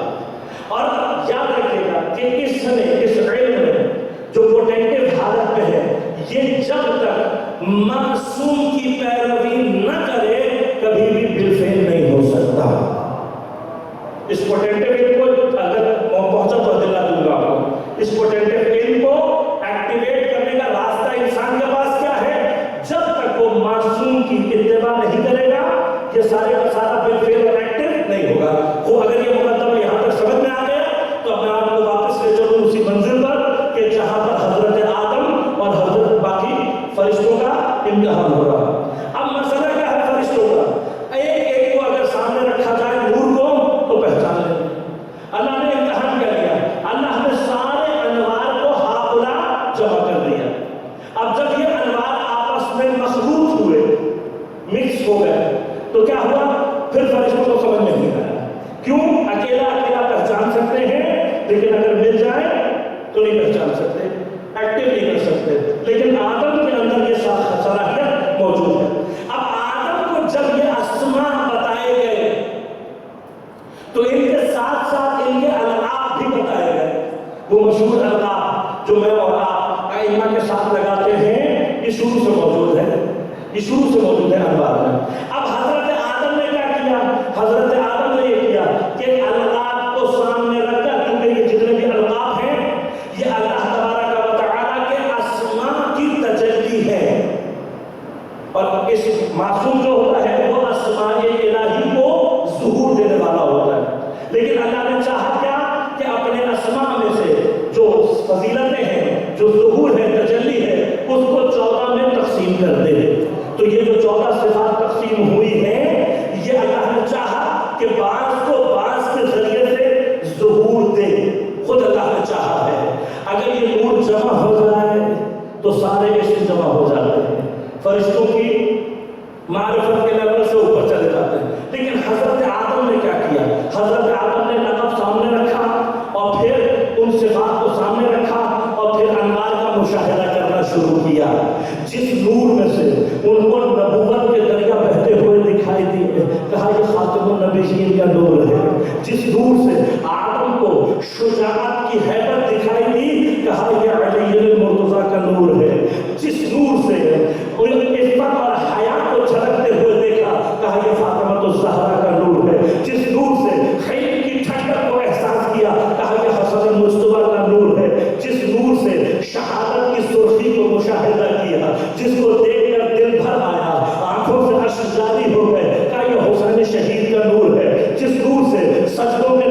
اور یاد رکھیے گا کہ اس علم میں جو پوٹینٹیو حالت میں ہے یہ جب تک معصوم کی پیروی نہ کرے کبھی بھی بالفعل نہیں ہو سکتا. اس پوٹینٹیو علم کو اگر پہنچا تو دلا دوں گا آپ کو. اس پوٹینٹیو علم کو ایکٹیویٹ کرنے کا راستہ انسان کے پاس کیا ہے؟ جب تک وہ معصوم کی اتباع نہیں کرے گا یہ سارے کا سارا بالفعل اور ایکٹیو نہیں ہوگا. وہ اگر یہ مقدمہ یہاں تک سمجھ میں آ گیا تو اب میں آپ کو واپس لے چلوں اسی منزل پر کہ جہاں پر حضرت آدم اور حضرت باقی فرشتوں کا امتحان ہو رہا. اب مسئلہ کیا ہے فرشتوں کا؟ ایک کو اگر سامنے رکھا جائے نور کو تو پہچان لیں. اللہ نے امتحان کیا کیا؟ اللہ نے سارے انوار کو ہاپلا جمع کر دیا. اب جب یہ انوار آپس میں مخلوط ہوئے، مکس ہو گئے، تو کیا ہوا؟ پھر فرشتوں کو سمجھ میں نہیں آیا. کیوں؟ اکیلا پہچان سکتے ہیں لیکن اگر مل جائے تو نہیں پہچان سکتے، ایکٹیو نہیں کر سکتے. لیکن آدم کے اندر یہ صلاحیت موجود ہے. اب آدم کو جب یہ اسماء بتائے گئے تو ان کے ساتھ ساتھ ان کے القاب بھی بتائے گئے. وہ مشہور القاب جو میں اور آپ ائمہ کے ساتھ لگاتے ہیں یہ شروع سے موجود ہے، یہ شروع سے موجود ہے انوار میں. اب حضرت آدم نے کیا کیا؟ حضرت آدم نے یہ کیا کہ القاب کو سامنے رکھ کر، کیونکہ یہ جتنے بھی القاب ہیں یہ اللہ تبارک و تعالیٰ کے اسماء کی تجلی ہے، اور اس معصوم جو ہوتا ہے وہ اسماء الہی کو ظہور دینے والا ہوتا ہے. لیکن اللہ نے چاہا کیا کہ اپنے اسماء میں سے جو فضیلتیں ہیں، جو ظہور ہے، تجلی ہے، اس کو 14 میں تقسیم کر دے. تو یہ جو 14 صفات تقسیم ہوئی ہیں یہ اللہ نے چاہا کہ بعض کو بعض کے ذریعے سے ظہور دے. خود اللہ نے چاہا ہے. اگر یہ نور جمع ہو جائے تو سارے اسم جمع ہو جاتے ہیں، فرشتوں کی معرفت کے لیول سے اوپر چلے جاتے ہیں. لیکن حضرت آدم نے کیا کیا؟ حضرت آدم نے لقب سامنے رکھا اور پھر ان صفات کو سامنے رکھا اور پھر انوار کا مشاہدہ کرنا شروع کیا. جس نور میں سے ان کو نبوت کے دریا بہتے ہوئے دکھائی دیے، کہا یہ خاتم النبیین کا نور ہے. جس نور سے آدم کو شجاعت کی ہیبت دکھائی دی، کہا یہ علی المرتضیٰ کا نور ہے. جس نور سے عفت اور حیا کو جھلکتے ہوئے دیکھا، کہا یہ فاطمہ الزہرا کا نور ہے. جس نور سے خیل کی ٹھنڈک کو احساس کیا، کہا یہ حسن المجتبیٰ کا نور ہے. جس نور سے شہادت کی سرخی کو مشاہدہ کیا، جس کو دیکھ کر دل بھر آیا، آنکھوں سے اشک جاری ہو گئے، کہا یہ حسین شہید کا نور ہے. جس نور سے سجدوں کے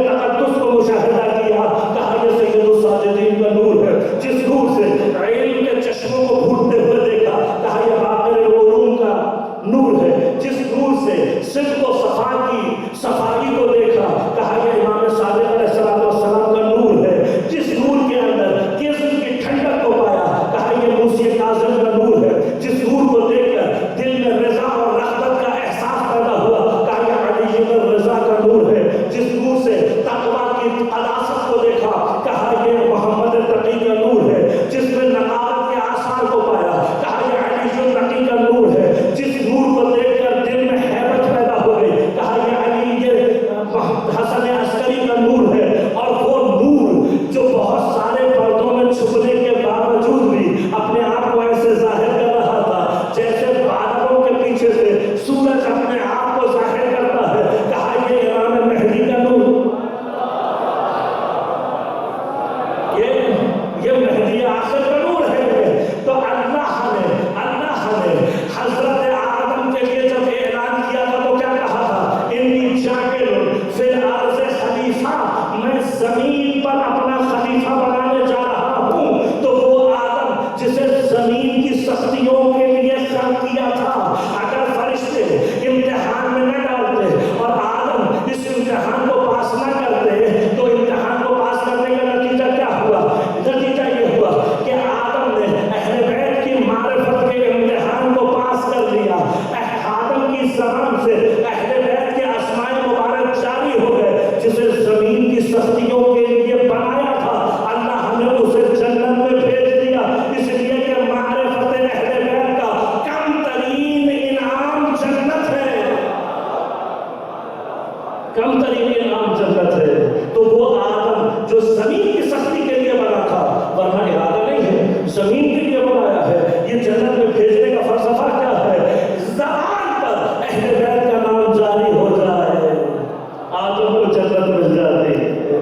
کم ترین نام جنت ہے، تو وہ آدم جو زمین کی سختی کے لیے بنا تھا، ورنہ ارادہ نہیں ہے، زمین کے لیے بنایا ہے۔ یہ جنت میں بھیجنے کا فلسفہ کیا ہے؟ زبان پر اہل بیت کا نام جاری ہو جائے، آدم کو جنت مل جاتی ہے،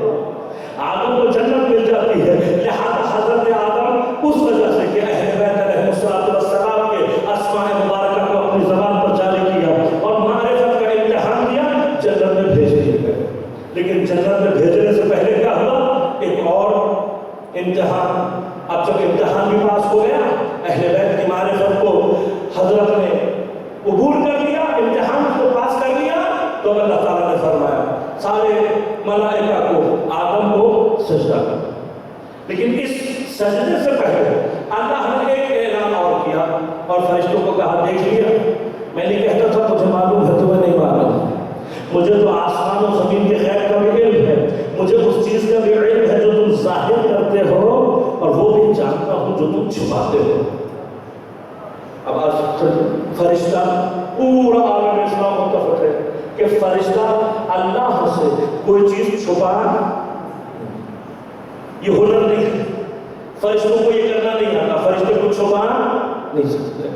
آدم کو جنت مل جاتی ہے۔ لہذا حضرت آدم اس وجہ سے کہ اہل بیت علیہ السلام کے اسماء مبارکہ کو اپنی زبان پر جاری کیا اور معرفت کا امتحان دیا، جنت میں بھیج دیے گئے۔ لیکن جنت میں بھیجنے سے پہلے کیا ہوا؟ ایک اور امتحان۔ اب جب امتحان بھی پاس ہو گیا، اہل بیت کی معرفت کو حضرت نے قبول کر لیا، امتحان کو پاس کر لیا، تو اللہ تعالیٰ نے فرمایا سارے ملائکہ کو آدم کو سجدہ کر۔ لیکن اس سجدے سے پہلے اللہ نے ایک اعلان اور کیا اور فرشتوں کو کہا، دیکھ لیا، میں نہیں کہتا تھا مجھے معلوم ہے، تمہیں نہیں معلوم، مجھے تو آسمان و زمین کے غیب کا بھی علم ہے، مجھے اس چیز کا بھی علم ہے جو تم ظاہر کرتے ہو، اور وہ بھی جانتا ہوں جو تم چھپاتے ہو۔ اب آج فرشتہ پورا عالم اسلام متفق ہے کہ فرشتہ اللہ سے کوئی چیز چھپا، یہ ہنر نہیں ہے، فرشتوں کو یہ کرنا نہیں آتا، فرشتے کو چھپا نہیں سکتے۔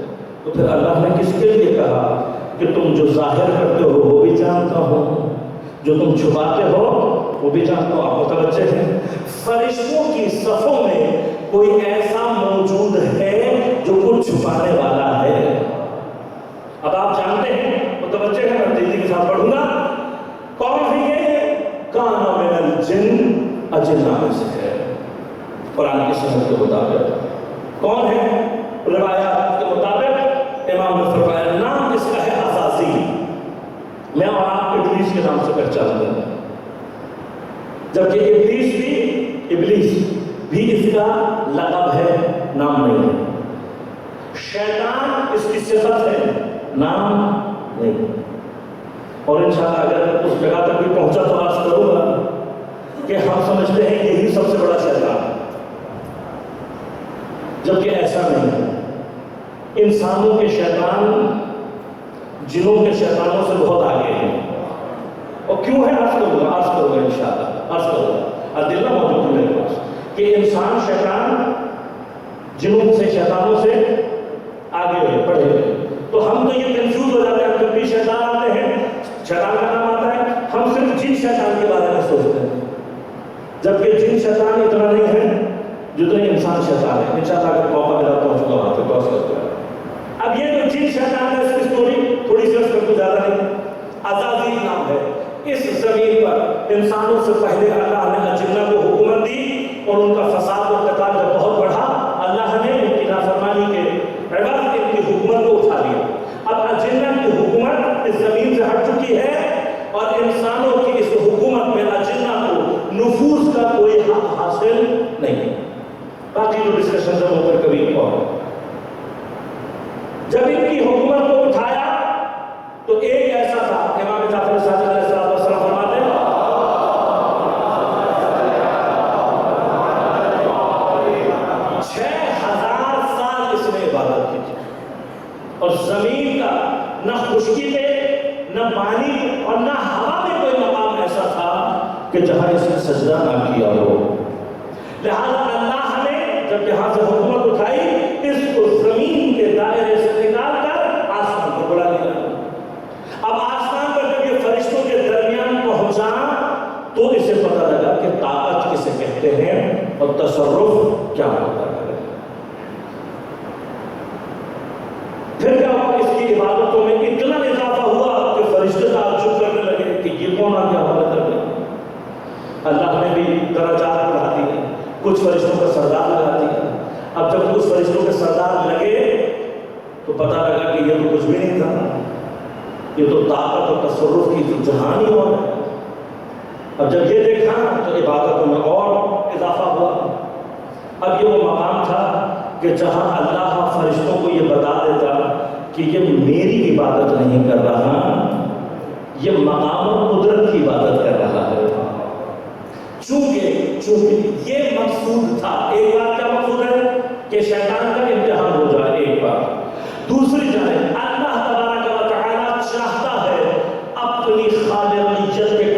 تو پھر اللہ نے کس کے لیے کہا کہ تم جو ظاہر کرتے ہو وہ بھی جانتا ہوں، جو تم چھپاتے ہو وہ بھی جانتا ہوں۔ آپ متوجہ ہیں، فرشتوں کی صفوں میں کوئی ایسا موجود ہے جو کچھ چھپانے والا ہے۔ اب آپ جانتے ہیں، متوجہ ہیں، میں تیزی کے ساتھ پڑھوں گا، کون ہے یہ؟ کان من الجن، اجنہ میں سے ہے، قرآن کی سنت کے مطابق۔ کون ہے؟ روایات کے مطابق امام نے فرمایا نام اس کا ہے عزازیل، میں اور آپ ابلیس کے نام سے پہچانتے ہیں، جبکہ ابلیس بھی اس کا لقب ہے، نام نہیں ہے۔ شیطان اس کی صفت ہے، نام نہیں۔ اور انشاءاللہ اگر اس جگہ تک بھی پہنچا تو عرض کروں گا کہ ہم سمجھتے ہیں یہی سب سے بڑا شیطان ہے، جبکہ ایسا نہیں ہے۔ انسانوں کے شیطان جنوں کے شیطانوں سے بہت آگے ہیں، اور کیوں ہے عرض کروں گا انشاءاللہ، عرض کروں گا، ادلہ موجود ہے میرے پاس کہ انسان شیطان جنوں سے شیطانوں سے آگے ہوئے پڑھے ہوئے، تو ہم تو یہ کنفیوز ہو جاتے ہیں، جب بھی شیطان آتے ہیں، شیطان کا نام آتا ہے، ہم صرف جن شیطان کے بارے میں سوچتے ہیں، جبکہ جن شیطان اتنا نہیں ہے جتنے انسان شیطان ہے۔ انشاءاللہ اگر موقع ملا پہنچوں گا وہاں پہ توس کرتے ہیں۔ اب یہ جو جن شیطان ہے، اس کی سٹوری تھوڑی سی عرض کرتے زیادہ نہیں، عزازیل نام ہے۔ اس زمین پر انسانوں سے پہلے اللہ نے اجنہ کو حکومت دی، اور ان کا فساد و قتال جب بہت بڑھا، اللہ نے ان کی نافرمانی کے عوض ان کی حکومت کو اٹھا لیا۔ اب اجنہ کی حکومت اس زمین سے ہٹ چکی ہے، اور انسانوں کی اس حکومت میں اجنہ کو نفوذ کا کوئی حق حاصل نہیں۔ باقی جو ڈسکشن جب ہو کر کبھی اور جب ان کی حکومت کو اٹھایا تو ایک ایسا تھا، امام جعفر صادق علیہ السلام فرماتے ہیں 6000 سال اس نے عبادت کی تھی، اور زمین کا نہ خشکی پہ، نہ پانی اور نہ ہوا میں کوئی مقام ایسا تھا کہ جہاں اس نے سجدہ نہ کیا ہو۔ لہذا اللہ نے جب یہاں سے حکومت اٹھائی، اس کو زمین کے دائرے سے نکال کر آسمان پر بلا لیا۔ اب آسمان پر جب یہ فرشتوں کے درمیان پہنچا تو اسے پتہ لگا کہ طاقت کسے کہتے ہیں اور تصرف کیا ہوتا ہے۔ پھر جب اس کی عبادتوں میں اتنا اضافہ ہوا کہ فرشتے تعجب کرنے لگے کہ یہ کون آ گیا ہمارے درمیان۔ اللہ نے بھی درجات بڑھا دیے، کچھ فرشتوں کا سردار لگا دیا۔ اب جب کچھ فرشتوں کے سردار لگے تو پتہ لگا کہ یہ تو کچھ بھی نہیں تھا، یہ تو طاقت اور تصرف کی تو جہان ہی ہو ہے۔ اب جب یہ دیکھا تو عبادتوں میں اور اضافہ ہوا۔ اب یہ وہ مقام تھا کہ جہاں اللہ فرشتوں کو یہ بتا دیتا کہ یہ میری عبادت نہیں کر رہا، یہ مقام اور قدرت کی عبادت کر رہا ہے۔ چونکہ یہ مقصود تھا، ایک بات کیا مقصود ہے کہ شیطان کا امتحان ہو جائے، ایک بات۔ دوسری جانب اللہ تبارک و تعالی چاہتا ہے اپنی خالقیت کے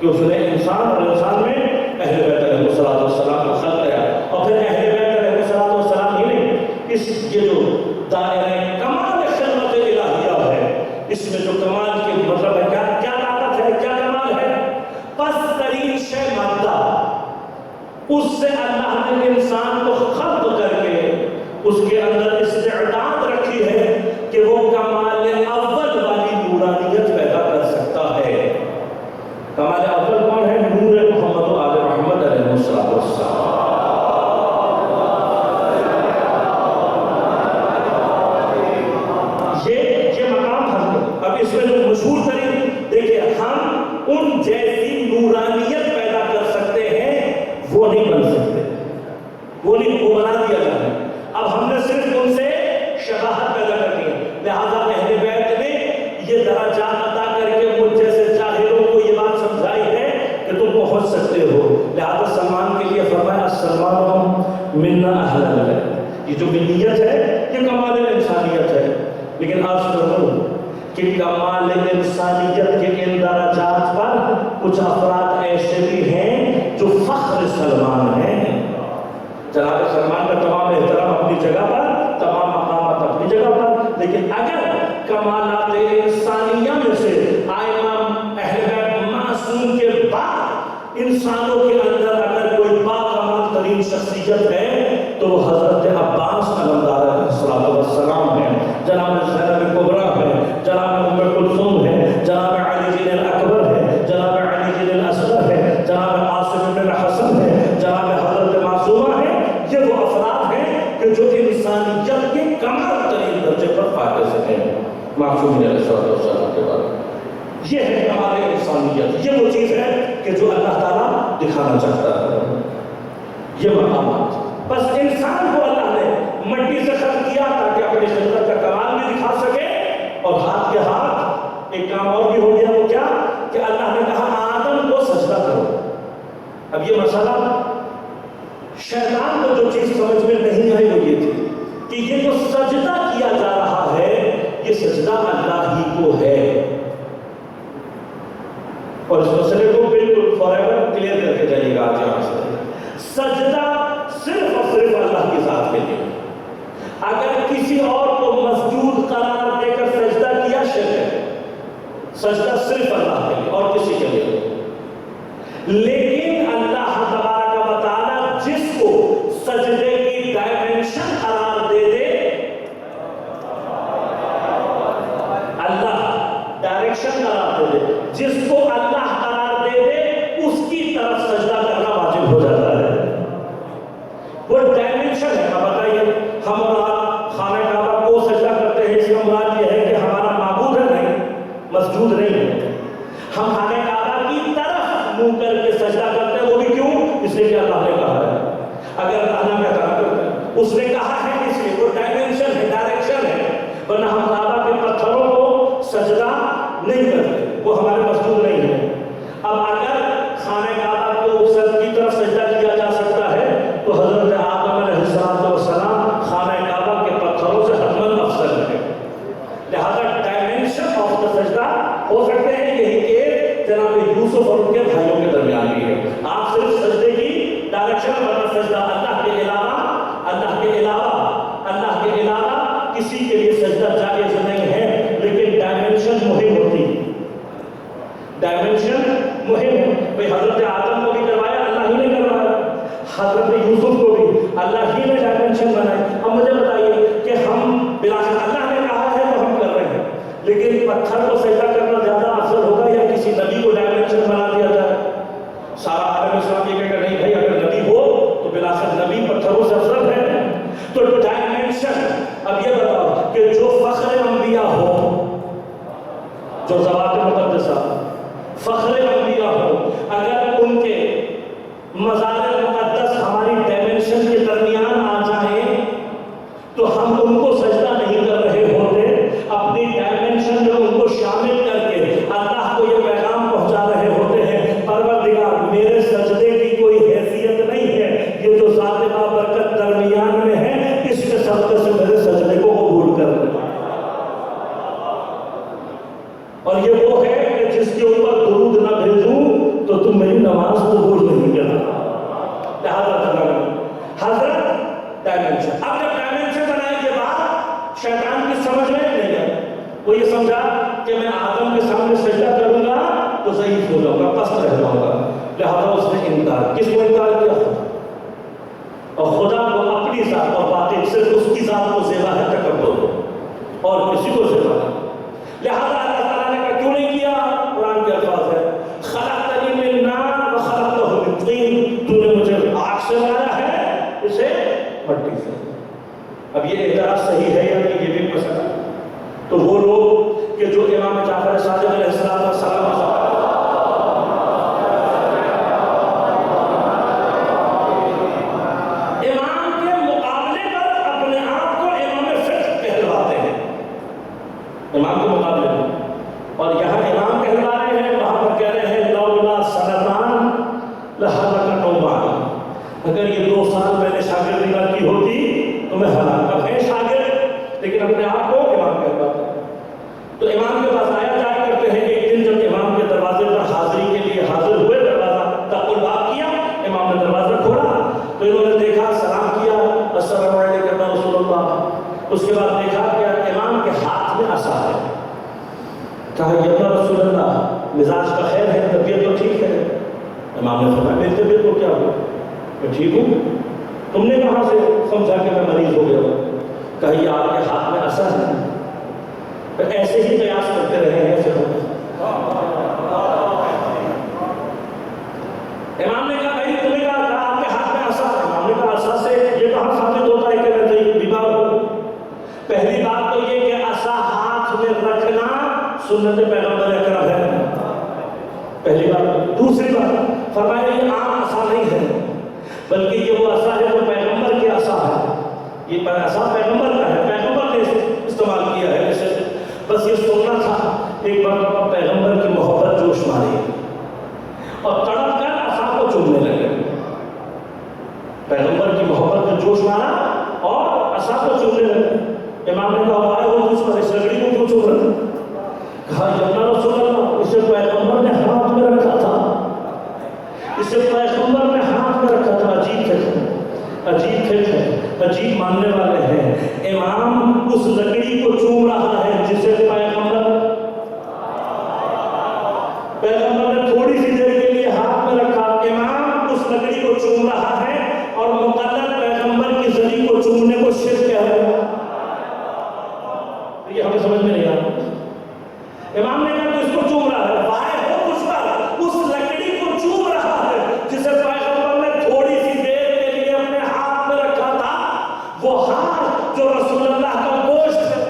کہ اس نے انسان اور انسان میں اہل بیت علیہ السلام کو خلق کیا، اور پھر اہل بیت علیہ السلام ہی نہیں، یہ جو دائرہ کمال خدمت الہیہ ہے، اس میں جو کمال کے مطلب ہے کیا طاقت ہے، کیا کمال ہے، پس ترین شے مادہ، اس سے اللہ نے انسان کو خلق کر کے اس کے اندر استعداد رکھی ہے کہ وہ کمال اول والی نورانیت پیدا کر سکتا ہے۔ کمال اول کون ہے؟ نور محمد و آل محمد علیہ السلام۔ یہ مقام ہم، اب اس میں جو مشہور ترین دیکھیے، ہم ان جیسی نورانیت پیدا کر سکتے ہیں، وہ نہیں بن سکتے، وہ بنا دیا جاتا ہے۔ اب ہم نے صرف ان سے شباہت پیدا کر دی ہے، لہذا اہل بیت نے یہ درجات عطا کر کے مجھ جیسے جاہلوں کو یہ بات سمجھائی ہے کہ تم پہنچ سکتے ہو۔ لہذا سلمان کے لیے فرمایا السلمان منا اہل البیت، یہ جو منیت ہے یہ کمال انسانیت ہے، لیکن آج کروں کہ کمال انسانیت کے ان درجات پر کچھ افراد ایسے بھی ہیں جو فخر سلمان ہیں۔ جناب سلمان کا تمام احترام اپنی جگہ پر، تمام مقامات اپنی جگہ پر، لیکن اگر کمالات انسانیہ میں سے امام اہل بیت معصوم کے بعد انسانوں کے اندر اگر کوئی باکمال ترین شخصیت ہے تو وہ حضرت عباس علمدار علیہ السلام ہے، جناب زینب کبریٰ ہے، جناب ام کلثوم ہے، جناب علی جن الاکبر ہے، جناب علی جن الاصغر ہے، جناب عاصم بن حسن ہے، جناب حضرت معصومہ ہے۔ یہ وہ افراد ہیں کہ جو انسانیت کے کمال ترین درجے پر فائز ہیں، معصوم علیہ السلام کے بعد۔ یہ ہے کمال انسانیت، یہ وہ چیز ہے کہ جو اللہ تعالیٰ دکھانا چاہتا ہے، یہ مقامات۔ بس انسان کو اللہ نے مٹی سے خلق کیا تاکہ اپنی خلقت کا کمال بھی دکھا سکے، اور ہاتھ کے ہاتھ ایک کام اور بھی ہو گیا، وہ کیا کہ اللہ نے کہا آدم کو سجدہ کرو۔ اب یہ مسئلہ شیطان کو جو چیز سمجھ میں نہیں آئی وہ یہ تھی کہ یہ جو سجدہ کیا جا رہا ہے یہ سجدہ اللہ ہی کو ہے، اور اس مسئلے کو بالکل فوراً کلیئر کر کے جائیے گا آج یہاں سے۔ سجدہ صرف اور صرف اللہ کی ذات کے لیے، اگر کسی اور کو مسجود قرار دے کر سجدہ کیا شرک ہے، سجدہ صرف اللہ کے لیے اور کسی کے لیے۔ لیکن اللہ تبارک و تعالیٰ جس کو سجدے کی ڈائمنشن قرار دے دے، اللہ ڈائریکشن قرار دے دے، جس کو اللہ قرار دے دے اس کی طرف سجدہ کرنا واجب ہو جاتا ہے۔ وہ ڈائمنشن ہے۔ اب بتائیے، ہم خانہ کعبہ کو سجدہ کرتے ہیں، اس کا مراد یہ ہے کہ ہمارا معبود ہے نہیں، مسجود نہیں ہے۔ ہم خانہ کعبہ کی طرف منہ کر کے سجدہ کرتے ہیں، وہ بھی کیوں؟ اس لیے کہ اللہ نے کہا ہے۔ اگر اللہ نے کہا ہے، اس نے کہا ہے، اس لیے وہ ڈائمنشن ہے، ڈائریکشن ہے، ورنہ ہم کعبہ کے پتھروں کو سجدہ نہیں کرتے، وہ ہمارے مسجود نہیں ہے۔ اب اگر خانہ کعبہ کو سب کی طرف سجدہ کیا جا سکتا ہے تو حضرت آدم علیہ السلام خانہ کعبہ کے پتھروں سے حتماً افضل ہے۔ لہذا ڈائمنشن آف دا سجدہ ہو سکتے ہیں یہی کہ جناب یوسف اور ان کے بھائیوں کے درمیان بھی ہے۔ آپ صرف سجدے کی ڈائریکشن، ورنہ سجدہ اللہ کے علاوہ، اللہ کے علاوہ، اللہ کے علاوہ کسی کے لیے سجدہ جائز نہیں ہے، لیکن ڈائمنشن مہم ہوتی ہے، ڈائمنشن مہم ہے۔ بھئی حضرت آدم کو بھی کروایا اللہ ہی نے کروایا، حضرت یوسف کو بھی اللہ ہی نے ڈائمنشن بنائی۔ اب مجھے بتائیے کہ ہم بلاخر اللہ نے کہا ہے تو ہم کر رہے ہیں، لیکن پتھر کو سجدہ کرنا زیادہ افضل ہوگا یا کسی نبی کو ڈائمنشن بنا دیا جائے؟ سارا عالم اسلام یہ کہے گا نہیں بھائی، اگر نبی ہو تو بلاخر نبی پتھروں سے افضل ہے۔ تو ڈائمنشن، اب یہ بتاؤ کہ جو فخر انبیاء ہو، جو ذوات مقدسہ فخر انبیاء ہو، اگر ان کے مزار مقدس ہماری ڈائمنشن کے درمیان آ جائیں تو ہم ان کو سجدہ نہیں کر رہے ہوتے، اپنی ڈائمنشن میں ان کو شامل کر کے اللہ کو یہ پیغام پہنچا رہے ہوتے ہیں، پروردگار میرے سجدے کی کوئی حیثیت نہیں ہے، یہ جو ذات بابرکت درمیان میں ہے اس کے صدقے سے میرے سجدے کو قبول کر لیں۔ اور یہ وہ ہے کہ جس کے اوپر درود نہ بھیج شیطان کی سمجھ میں نہیں آئی. وہ یہ سمجھا کہ میں آدم کے سامنے سجدہ کروں گا تو ضعیف ہو جاؤں گا، پست رہ جاؤں گا. لہذا اس نے انکار. کس کو انکار کیا؟ اور خدا کو اپنی ذات اور باطن صرف اس کی ذات کو زیبا ہے تکبر اور کسی کو زیبا نہیں. لہذا اللہ تعالیٰ نے کہا کیوں نہیں کیا؟ قرآن کے الفاظ ہے خلقتنی من نار وخلقتہ من طین، تو نے مجھے آگ سے بنایا ہے، اسے مٹی سے. اب یہ اعتراض صحیح ہے یا نہیں، یہ بھی مسئلہ. تو وہ لوگ کہ جو امام جعفر صادق علیہ السلام امام کے مقابلے پر اپنے آپ کو امام فقہ کہلواتے ہیں، امام کے مقابلے میں، اور یہاں امام کہلوا رہے ہیں، وہاں پر کہہ رہے ہیں لولا سنتان لہلک نعمان، اگر یہ 2 سال میں نے شاگردی نہ کی ہوتی تو میں ہلاک. اب ہے شاگرد لیکن اپنے آپ کو امام کہلواتے ہیں. تو امام کے پاس آیا جایا کرتے ہیں. ایک دن جب امام کے دروازے پر حاضری کے لیے حاضر ہوئے، دروازہ تک الباب کیا، امام نے دروازہ کھولا تو انہوں نے دیکھا، سلام کیا، السلام علیکم یا رسول اللہ. اس کے بعد دیکھا کہ امام کے ہاتھ میں عصا ہے. کہا یا رسول اللہ مزاج کا خیر ہے، طبیعت تو ٹھیک ہے؟ امام نے فرمایا میری طبیعت کو کیا ہوا، میں ٹھیک ہوں، تم نے کہاں سے سمجھا کہ میں مریض ہو گیا ہوں؟ کہا یہ آپ کے ہاتھ میں عصا ہے. ایسے ہی قیاس کرتے رہے ہیں. امام نے کہا بھائی تمہیں کہا آپ کے ہاتھ میں عصا ہے. امام نے کہا عصا سے یہ کہاں ثابت ہوتا ہے کہ میں ضعیف بیمار ہوں؟ پہلی بات تو یہ کہ عصا ہاتھ میں رکھنا سنت پیغمبر اکرم ہے، پہلی بات. دوسری بات فرمایا یہ عام عصا نہیں ہے، بلکہ یہ وہ عصا ہے جو پیغمبر کی عصا ہے. یہ عصا پیغمبر کا ہے، پیغمبر نے استعمال کیا ہے. اسے بس یہ سننا تھا. ایک بار پیغمبر کی محبت جوش ماری اور تڑپ کر عصا کو چومنے لگے. پیغمبر کی محبت نے جوش مارا اور عصا کو چومنے لگے. امام نے کہا آئے ہو کچھ پر اس لکڑی کو کیوں چوم رہے؟ کہا یا رسول اللہ اسے پیغمبر نے ہاتھ میں رکھا تھا، اسے پیغمبر نے ہاتھ میں رکھا تھا. عجیب ہے، عجیب ماننے والے ہیں. امام اس لکڑی کو چوم رہا ہے جسے پیغمبر نے تھوڑی سی دیر کے لیے ہاتھ میں رکھا. امام اس لکڑی کو چوم رہا ہے اور مقرر پیغمبر کی زری کو چومنے کو شرک کہہ رہے ہیں. یہ ہمیں سمجھ میں نہیں آ رہا. امام نے کہا تو اس کو چوم رہا ہے، وائے ہو اس پر اس لکڑی کو چوم رہا ہے جسے پیغمبر نے تھوڑی سی دیر کے لیے اپنے ہاتھ میں رکھا تھا. وہ ہاتھ جو رسول اللہ کا گوشت ہے،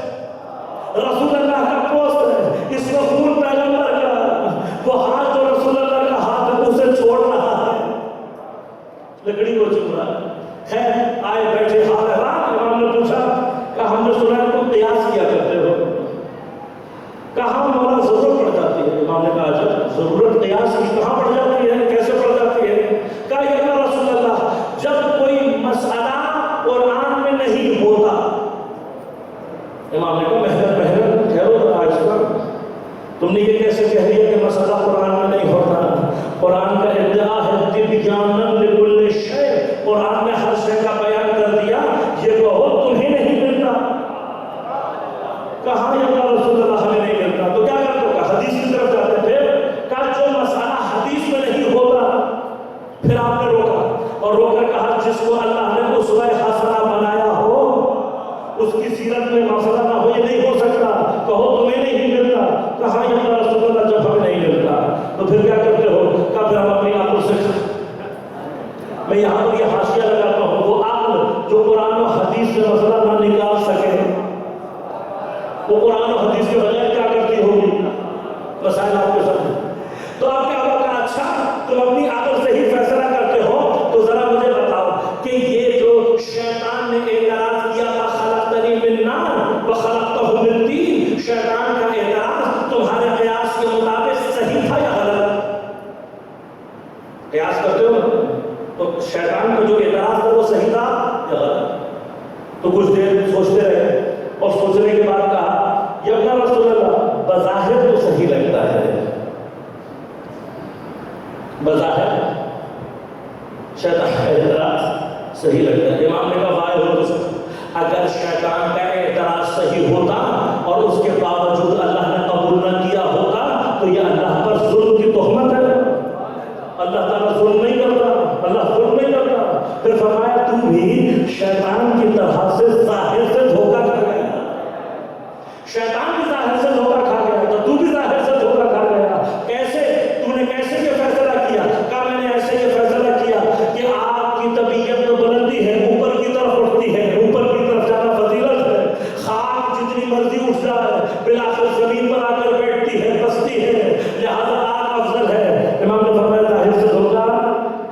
رسول اللہ کا گوشت ہے، اس میں خون پیغمبر کا، وہ ہاتھ جو رسول اللہ کا ہاتھ ہے اسے چھوڑ رہا ہے، لکڑی کو چوم رہا ہے. خیر آئے بیٹھے حال ہے. امام نے پوچھا کہ ہم نے سنا ہے تم قیاس کیا کرتے ہو. کہاں مولا ضرورت پڑ جاتی ہے. امام نے کہا جب ضرورت قیاس کی کہاں پڑ جاتی ہے، کیسے پڑ جاتی ہے؟ کہا یا رسول اللہ جب کوئی مسئلہ قرآن میں نہیں ہوتا. امام نے کہا محنت ٹھہرو آہستہ، تم نے یہ کیسے کہہ دیا کہ مسئلہ قرآن میں نہیں ہوتا؟ قرآن کا ادعا ہے تبیانا لکل شیء، قرآن نے ہر شے کا بیان کر دیا. یہ کہو تمہیں نہیں ملتا. کہاں یا رسول اللہ ہمیں نہیں ملتا تو کیا کرتے ہو؟ حدیث کی طرف جاتے تھے. کہا جو مسئلہ حدیث میں نہیں ہوتا. پھر آپ نے روکا اور روک کر کہا جس کو اللہ نے اسوہ حسنہ بنایا ہو اس کی سیرت میں مسئلہ نہ ہو، یہ نہیں ہو سکتا. کہو تمہیں نہیں ملتا. کہا یا رسول اللہ جب ہمیں نہیں ملتا تو پھر کیا کرتے ہو؟ کہا پھر ہم اپنی عقل سے. میں یہاں پر یہ حاشیہ لگاتا ہوں، وہ عقل جو قرآن و حدیث سے مسئلہ نہ نکال سکے وہ قرآن و حدیث کے بغیر کیا کرتی ہوگی؟ مسائل آپ کے سامنے. تو آپ کیا ہوگا؟ اچھا تم اپنی عقل سے ہی فیصلہ کرتے ہو تو ذرا مجھے بتاؤ کہ یہ جو شیطان نے اعتراض کیا تھا خلقتنی من نار وخلقتہ من طین، شیطان کا اعتراض تمہارے قیاس کے مطابق صحیح تھا یا غلط؟ قیاس کرتے ہو تو شیطان کا جو اعتراض تھا وہ صحیح تھا یا غلط؟ تو کچھ دیر سوچتے رہے اور سوچنے کے بعد کہا یا رسول اللہ بظاہر تو صحیح لگتا ہے، بظاہر شیطان کا اعتراض صحیح لگتا ہے. امام نے کہا وائے ہو اگر شیطان کا اعتراض صحیح بالآخر زمین پر آ کر بیٹھتی ہے، بستی ہے، لہذا آگ افضل ہے۔ امام نے فرمایا ظاہر سے دھوکہ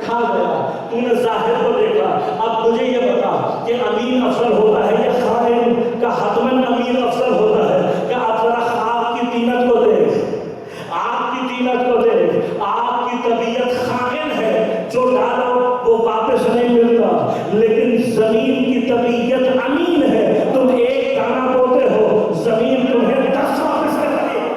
کھا گیا، تو نے ظاہر کو دیکھا، اب مجھے یہ بتا کہ امین افضل ہوتا ہے یا خائن؟ کا حتماً امین افضل ہوتا ہے۔ کہ آپ ذرا آگ کی طینت کو دیکھ، آگ کی طینت کو دیکھ، آگ کی طبیعت خائن ہے، جو ڈالو وہ واپس نہیں ملتا، لیکن زمین کی طبیعت امین ہے، تم ایک دانہ بوتے ہو، زمین تمہیں 10 واپس کرتی ہے۔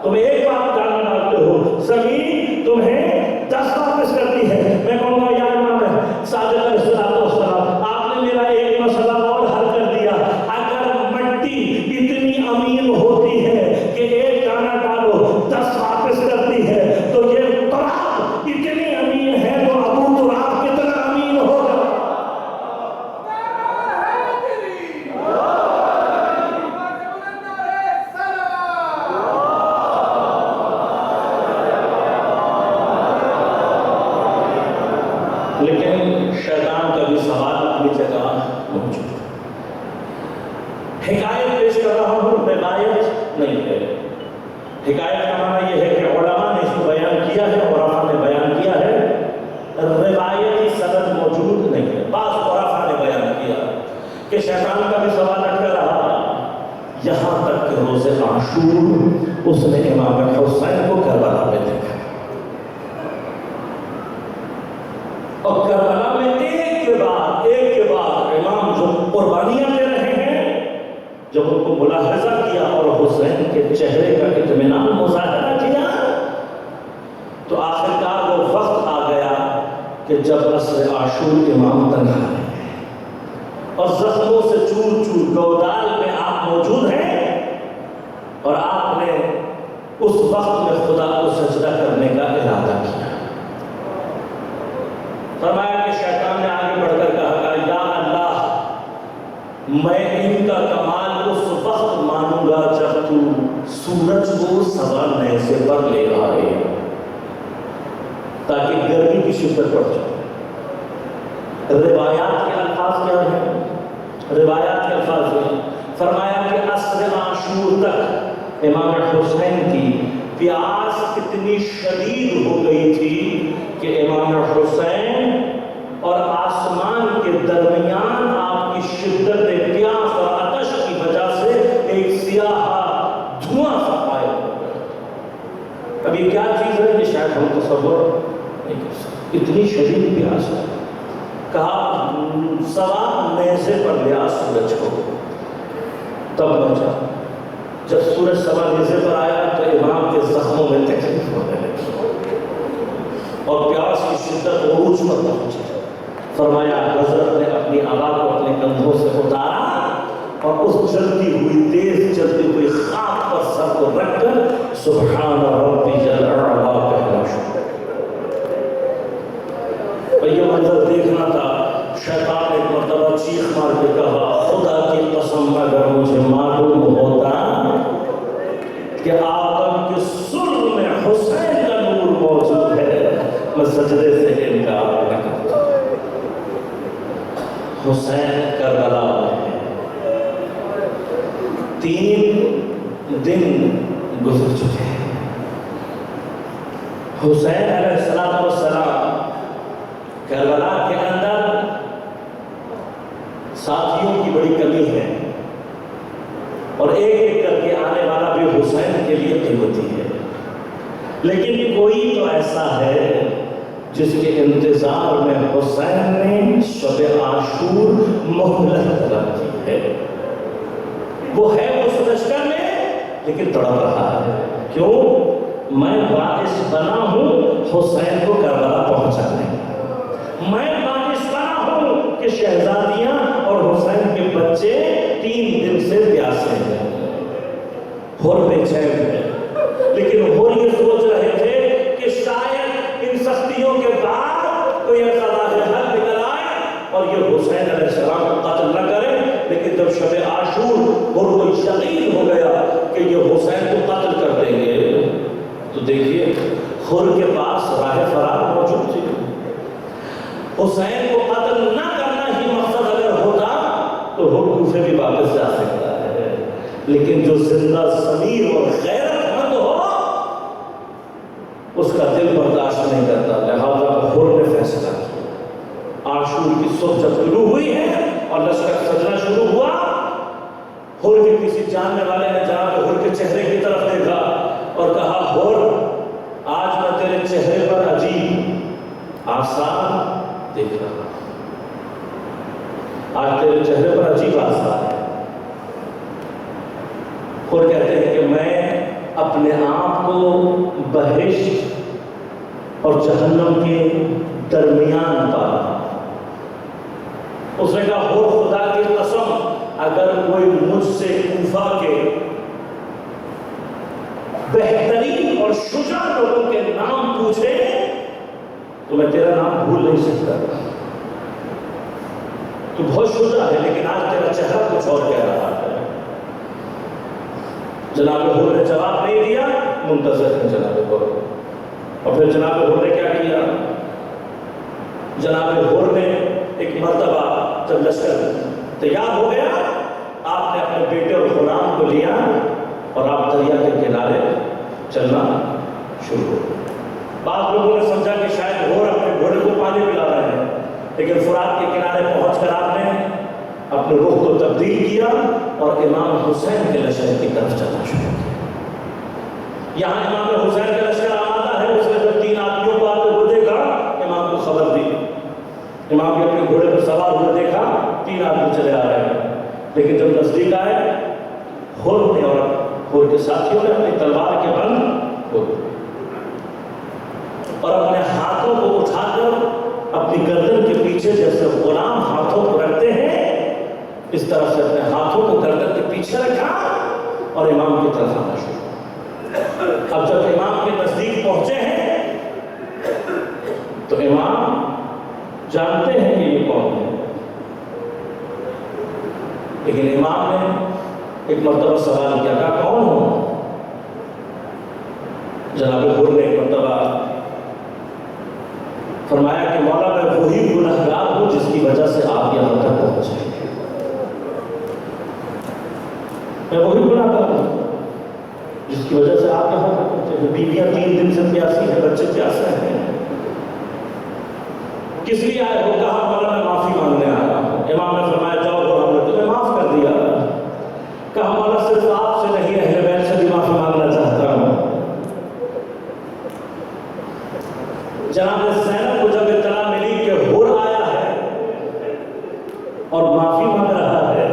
تم ایک بار دانہ ڈالتے ہو، زمین تمہیں 10 واپس کرتی ہے۔ میں کہوں گا یا امام صادق علیہ السلام، آپ نے میرا ایک مسئلہ اور حل کر دیا۔ اگر مٹی اتنی امین ہوتی ہے کہ ایک دانہ ڈالو 10 واپس کرتی ہے، تو یہ تراب اتنی امین ہے تو ابو تراب کتنا امین ہوگا؟ لیکن شیطان کا بھی سوال اپنی جگہ موجود ہے۔ حکایت پیش کر رہا ہوں، روایت نہیں ہے۔ حکایت کا معنی یہ ہے کہ علماء نے اس کو بیان کیا ہے، عرفاء نے بیان کیا ہے، روایتی سند موجود نہیں ہے۔ بعض عرفاء نے بیان کیا کہ شیطان کا بھی سوال اٹکا رہا، یہاں تک کہ روز عاشور اس نے امام حسین کو کربلا میں دیکھا، اور کربلا میں ایک کے بعد امام جو قربانیاں دے رہے ہیں، جب ان کو ملاحظہ کیا اور حسین کے چہرے کا اطمینان مظاہرہ کیا، تو آخرکار وہ وقت آ گیا کہ جب عصر عاشور امام تنہا ہے اور زخموں سے چور چور گودال میں آپ موجود ہیں، اور آپ نے اس وقت میں خدا کو سجدہ کرنے کا ارادہ کیا۔ فرمایا کہ شیطان نے آگے بڑھ کر کہا یا اللہ، میں ان کا کمال اس وقت مانوں گا جب تو سورج کو سوا نیزے پر لے آئے، تاکہ گرمی کی شدت بڑھ جائے۔ روایات کے الفاظ کیا ہیں؟ روایات کے الفاظ ہیں، فرمایا کہ عصر عاشور تک امام حسین کی پیاس اتنی شدید ہو گئی تھی کہ امام حسین اور آسمان کے درمیان آپ کی شدت پیاس اور آتش کی وجہ سے ایک سیاہ دھواں سا پائے ہو گیا۔ اب یہ کیا چیز ہے کہ شاید ہم تصور نہیں کر سکتے، اتنی شدید پیاس ہے۔ کہا سوا نیزے پر لیا سورج کو، تب بچا۔ جب سورج سوا نیزے پر آیا تو امام کے زخموں میں تکلیف ہونے لگی اور پیاس کی شدت عروج پر پہنچی۔ فرمایا حضرت نے اپنی آبا کو اپنے کندھوں سے اتارا اور اس جلتی ہوئی تیز چلتی ہوئی خاک پر سر کو رکھ کر سبحان ربی الاعلی کہنا شروع۔ یہ منظر دیکھنا تھا۔ شیطان ایک مرتبہ چیخ مار کے کہا خدا کی قسم اگر مجھے معلوم ہوتا کہ آدم کے سر میں حسین کا نور موجود ہے، میں سجدے سے انکار نہ کرتا۔ حسین کربلا میں 3 دن گزر چکے ہیں۔ حسین علیہ السلام کربلا کے اندر ساتھیوں کی بڑی کمی ہے، اور ایک ایک کر کے آنے والا بھی حسین کے لیے قیمتی ہے، لیکن کوئی تو ایسا ہے جس کے انتظار میں حسین نے شب عاشور مہلت رکھی ہے۔ وہ ہے اس لشکر میں لیکن تڑپ رہا ہے، کیوں؟ میں باعث بنا ہوں حسین کو کربلا پہنچانے، میں باعث بنا ہوں کہ شہزادیاں اور حسین کے بچے 3 دن سے پیاسے ہیں، اور بے چین ہیں، لیکن وہ یہ سوچ رہے تھے کہ شاید ان سختیوں کے بعد کوئی ایسا راہ حل نکل آئے اور یہ حسین علیہ السلام کو قتل نہ کرے۔ لیکن جب شب عاشور اور وہ یقین ہو گیا کہ یہ حسین کو قتل کر دیں گے، تو دیکھیے خور کے پاس راہ فرار موجود تھی۔ حسین کو قتل نہ کرنا ہی مقصد اگر ہوتا تو وہ کوفے بھی واپس جا سکتا ہے، لیکن جو زندہ ضمیر اور غیرت مند ہو اس کا دل برداشت نہیں کرتا. لہذا حر نے فیصلہ کیا. عاشور کی صبح جب شروع ہوئی ہے اور لشکر سجنا شروع ہوا، حر کے کسی جاننے والے نے جناب حر کے چہرے کی طرف دیکھا اور کہا، حر آج میں تیرے چہرے پر عجیب آثار دیکھ رہا ہوں. آج تیرے چہرے پر عجیب آثار ہے. حر کہتے ہیں کہ میں اپنے آپ کو بہشت اور جہنم کے درمیان پا. اس نے کہا، حر خدا کی قسم اگر کوئی مجھ سے کوفہ کے بہترین اور شجاع لوگوں کے نام پوچھے تو میں تیرا نام بھول نہیں سکتا. تو بہت شجاع ہے لیکن آج تیرا چہرہ کچھ اور کہہ رہا ہے. جناب حر نے جواب نہیں دیا، منتظر ہیں جناب حر. اور پھر جناب حر نے کیا کیا؟ جناب حر نے ایک مرتبہ جب لشکر تیار ہو گیا، آپ نے اپنے بیٹے اور غلام کو لیا اور آپ دریا کے کنارے چلنا شروع ہو. بعض لوگوں نے سمجھا کہ شاید حر اپنے گھوڑے کو پانی پلا رہے ہیں، لیکن فرات کے کنارے پہنچ کر آپ نے اپنے رخ کو تبدیل کیا اور امام حسین کے لشکر کی طرف چلنا شروع کیا. یہاں امام حسین کا لشکر آمادہ ہے. اس نے جب 3 آدمیوں کو آتے ہوئے دیکھا، امام کو خبر دی. امام نے اپنے گھوڑے پر سوار ہوئے دیکھا 3 آدمی چلے آ رہے ہیں، لیکن جب نزدیک آئے، حر نے اور حر کے ساتھیوں نے اپنی تلوار کے بند کھول اور اپنے ہاتھوں کو اٹھا کر اپنی گردن کے پیچھے جیسے غلام ہاتھوں کو رکھتے ہیں اس طرح سے اپنے ہاتھوں کو گردن کے پیچھے رکھا اور امام کی طرف آنا شروع. اب جب امام کے نزدیک پہنچے ہیں تو امام جانتے ہیں کہ یہ کون ہے، لیکن امام نے ایک مرتبہ سوال کیا، کہا کون ہو؟ جناب حر نے ایک مرتبہ فرمایا کہ مولا میں وہی گنہگار ہوں جس کی وجہ سے آپ یہاں تک پہنچے. میں وہی گنہگار ہوں جس کی وجہ سے آپ یہاں تک پہنچے. بیویاں 3 دن سے پیاسی ہیں، بچے پیاسے ہیں. کس لیے آئے ہو؟ کہا مولا میں معافی مانگنے آیا ہوں. امام نے فرمایا جاؤ ہم نے تمہیں معاف کر دیا. کہا مولا صرف آپ سے نہیں، اہل بیت سے بھی معافی مانگنا چاہتا ہوں. جناب زینب کو جب اطلاع ملی کہ حر آیا ہے اور معافی مانگ رہا ہے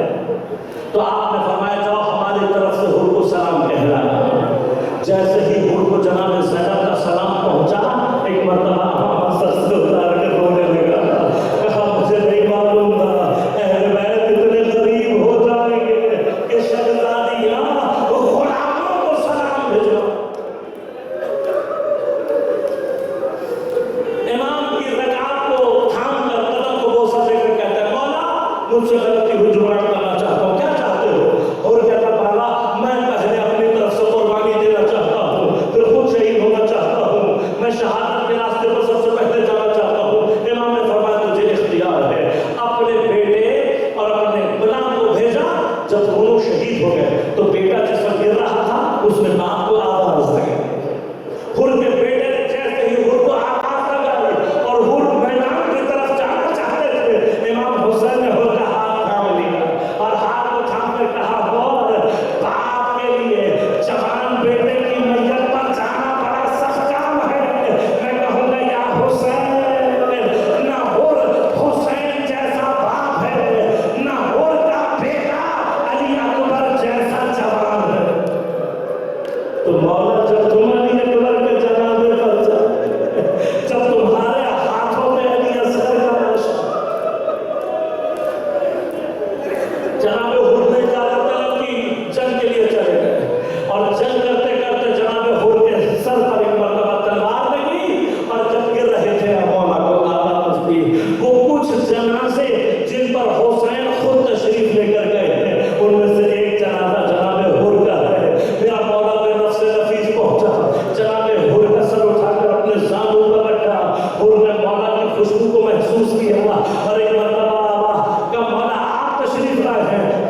تو آپ نے فرمایا جاؤ ہماری طرف سے حر کو سلام کہلایا. جیسے ہی حر کو جناب زینب کا سلام پہنچا، ایک مرتبہ سر سے اتار کے رونے لگا. کہا مجھے نہیں معلوم تھا اہل بیت اتنے غریب ہو جائیں گے کہ شہزادیاں غلاموں کو سلام بھیجو. امام کی رکعت کو تھام کر قدم کو بوسہ دے کر کہتا ہے، مولا مجھ سے غلطی ہوئی، جو کرنا چاہتا ہوں. کیا چاہتے ہو؟ اور کہتا بالا میں پہلے اپنی طرف سے قربانی دینا چاہتا ہوں، پھر خود شہید ہونا چاہتا ہوں، میں شہادت کے راستے پر سب سے پہلے جانا چاہتا ہوں. امام نے فرمایا تجھے اختیار ہے. اپنے بیٹے اور اپنے غلام کو بھیجا. جب دونوں شہید ہو گئے تو بیٹا جس پر گر رہا تھا اس نے باپ کو آواز لگائی. حر کے بیٹے نے جیسے ہی حر کو آواز لگائی اور حر میدان کی طرف جانا چاہتے تھے، امام حسین نے حر کا ہاتھ تھام لیا اور ہاتھ کو تھام کر کہا، حر باپ کے لیے جوان بیٹے کی میت پر جانا بڑا سخت کام ہے. میں کہوں گا یا حسین، نہ حر حسین جیسا باپ ہے، نہ حر کا بیٹا علی اکبر جیسا جوان ہے. تو مولا جب تم علی اکبر کے جنازے پر جاتے، جب تمہارے ہاتھوں میں علی اصغر کا نقش، جناب حر نے اجازت طلب کی، جنگ کے لیے چلے گئے اور جنگ کرتے کرتے جناب حر کے سر پر ایک مرتبہ تلوار لگی اور جب گر رہے تھے مولا کو آواز دی. وہ کچھ جنازے جن پر حسین خود تشریف لے کر گئے تھے ان میں سے ایک جنازہ جناب حر کا ہے. میرا مولا پہ نفس نفیس پہنچا، جناب حر کا سر اٹھا کر اپنے زانوں پر رکھا. حر نے مولا کی خوشبو کو محسوس کیا اور ایک مرتبہ کہ مولا آپ تشریف لائے ہیں.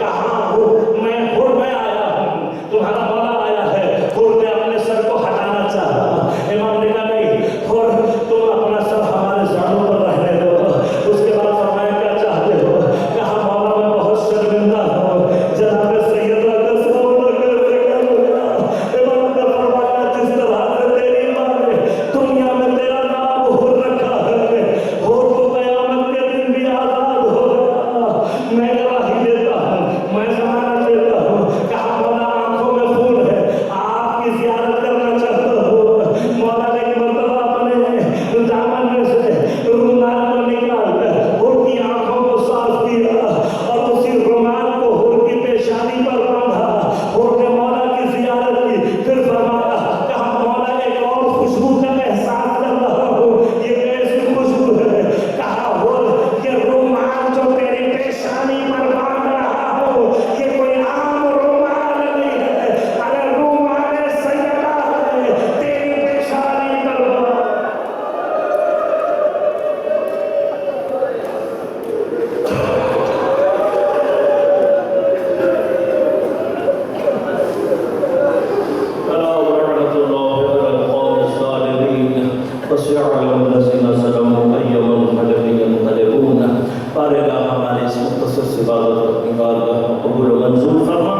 منظور فرما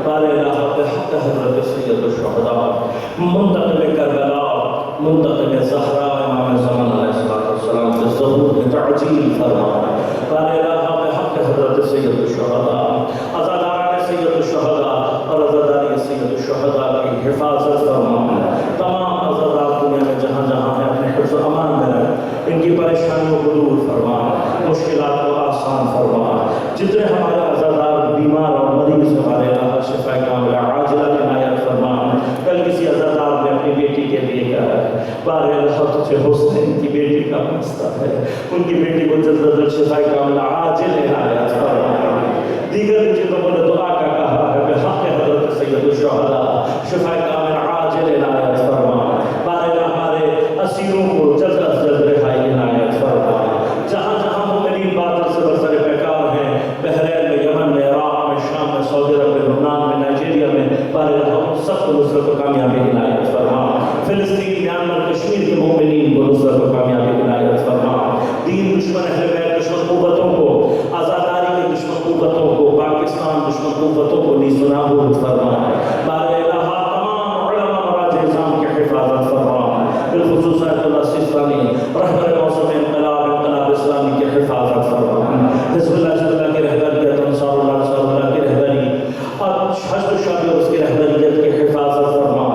بار الہ بحق حضرت سید الشہداء منتقم کربلا منتقم زہرا امام زمان علیہ السلام کے ظہور میں تعجیل فرما بار الہ بحق حضرت سید الشہداء عزاداران سید الشہداء اور عزاداری سید الشہداء کی حفاظت فرما تمام عزادار دنیا میں جہاں جہاں ہیں اپنے حفظ و امان میں رکھ ان کی پریشانیوں کو دور فرما مشکلات کو آسان فرما جتنے ہمارے عزادار بیمار اور مریض ہمارے اللہ شفا کاملہ عاجلہ عنایت فرما کل کسی عزادار نے اپنی بیٹی کے لیے کہا ہے بار اللہ تجھے حسین کی بیٹی کا مسئلہ ہے ان کی بیٹی کو جلد شفا کاملہ عاجل عنایت فرما دیگر جنہوں نے دعا کا کہا ہے بحق حضرت سید الشہداء شفا کاملہ عاجل عنایت فرما بار اللہ ہمارے اسیروں کو جلد از جلد رہائی عنایت فرما جہاں جہاں مومنین باطل سے برسر پیکار ہیں بحرین میں یمن میں عراق میں شام میں سعودی عرب میں لبنان میں نائجیریا میں بار اللہ سب کو نصرت و کامیابی عنایت فرما فلسطین میانمار کشمیر کے مومنین کو نصرت و کامیابی عنایت فرما دین دشمن اہل بیت دشمن قوتوں کو آزاداری کے دشمن قوتوں کو پاکستان دشمن قوتوں کو نیز و نابود فرما بار الہ تمام علماء مراجع نظام کی حفاظت فرما بالخصوص آیت اللہ سیستانی رہبر موسم انقلاب اسلامی کی حفاظت فرما حزب اللہ کی رہبریت انصار اللہ کی رہبری اور حشد شاہی اور اس کی رہبریت کی حفاظت فرما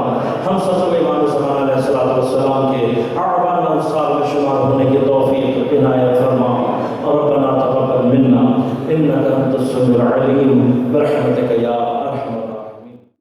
ہم سب امام زمان علیہ السلام کے اعوان انصار میں شمار ہونے کی توفیق عنایت فرما اور ربنا تقبل منا انك انت السميع العليم برحمتك يا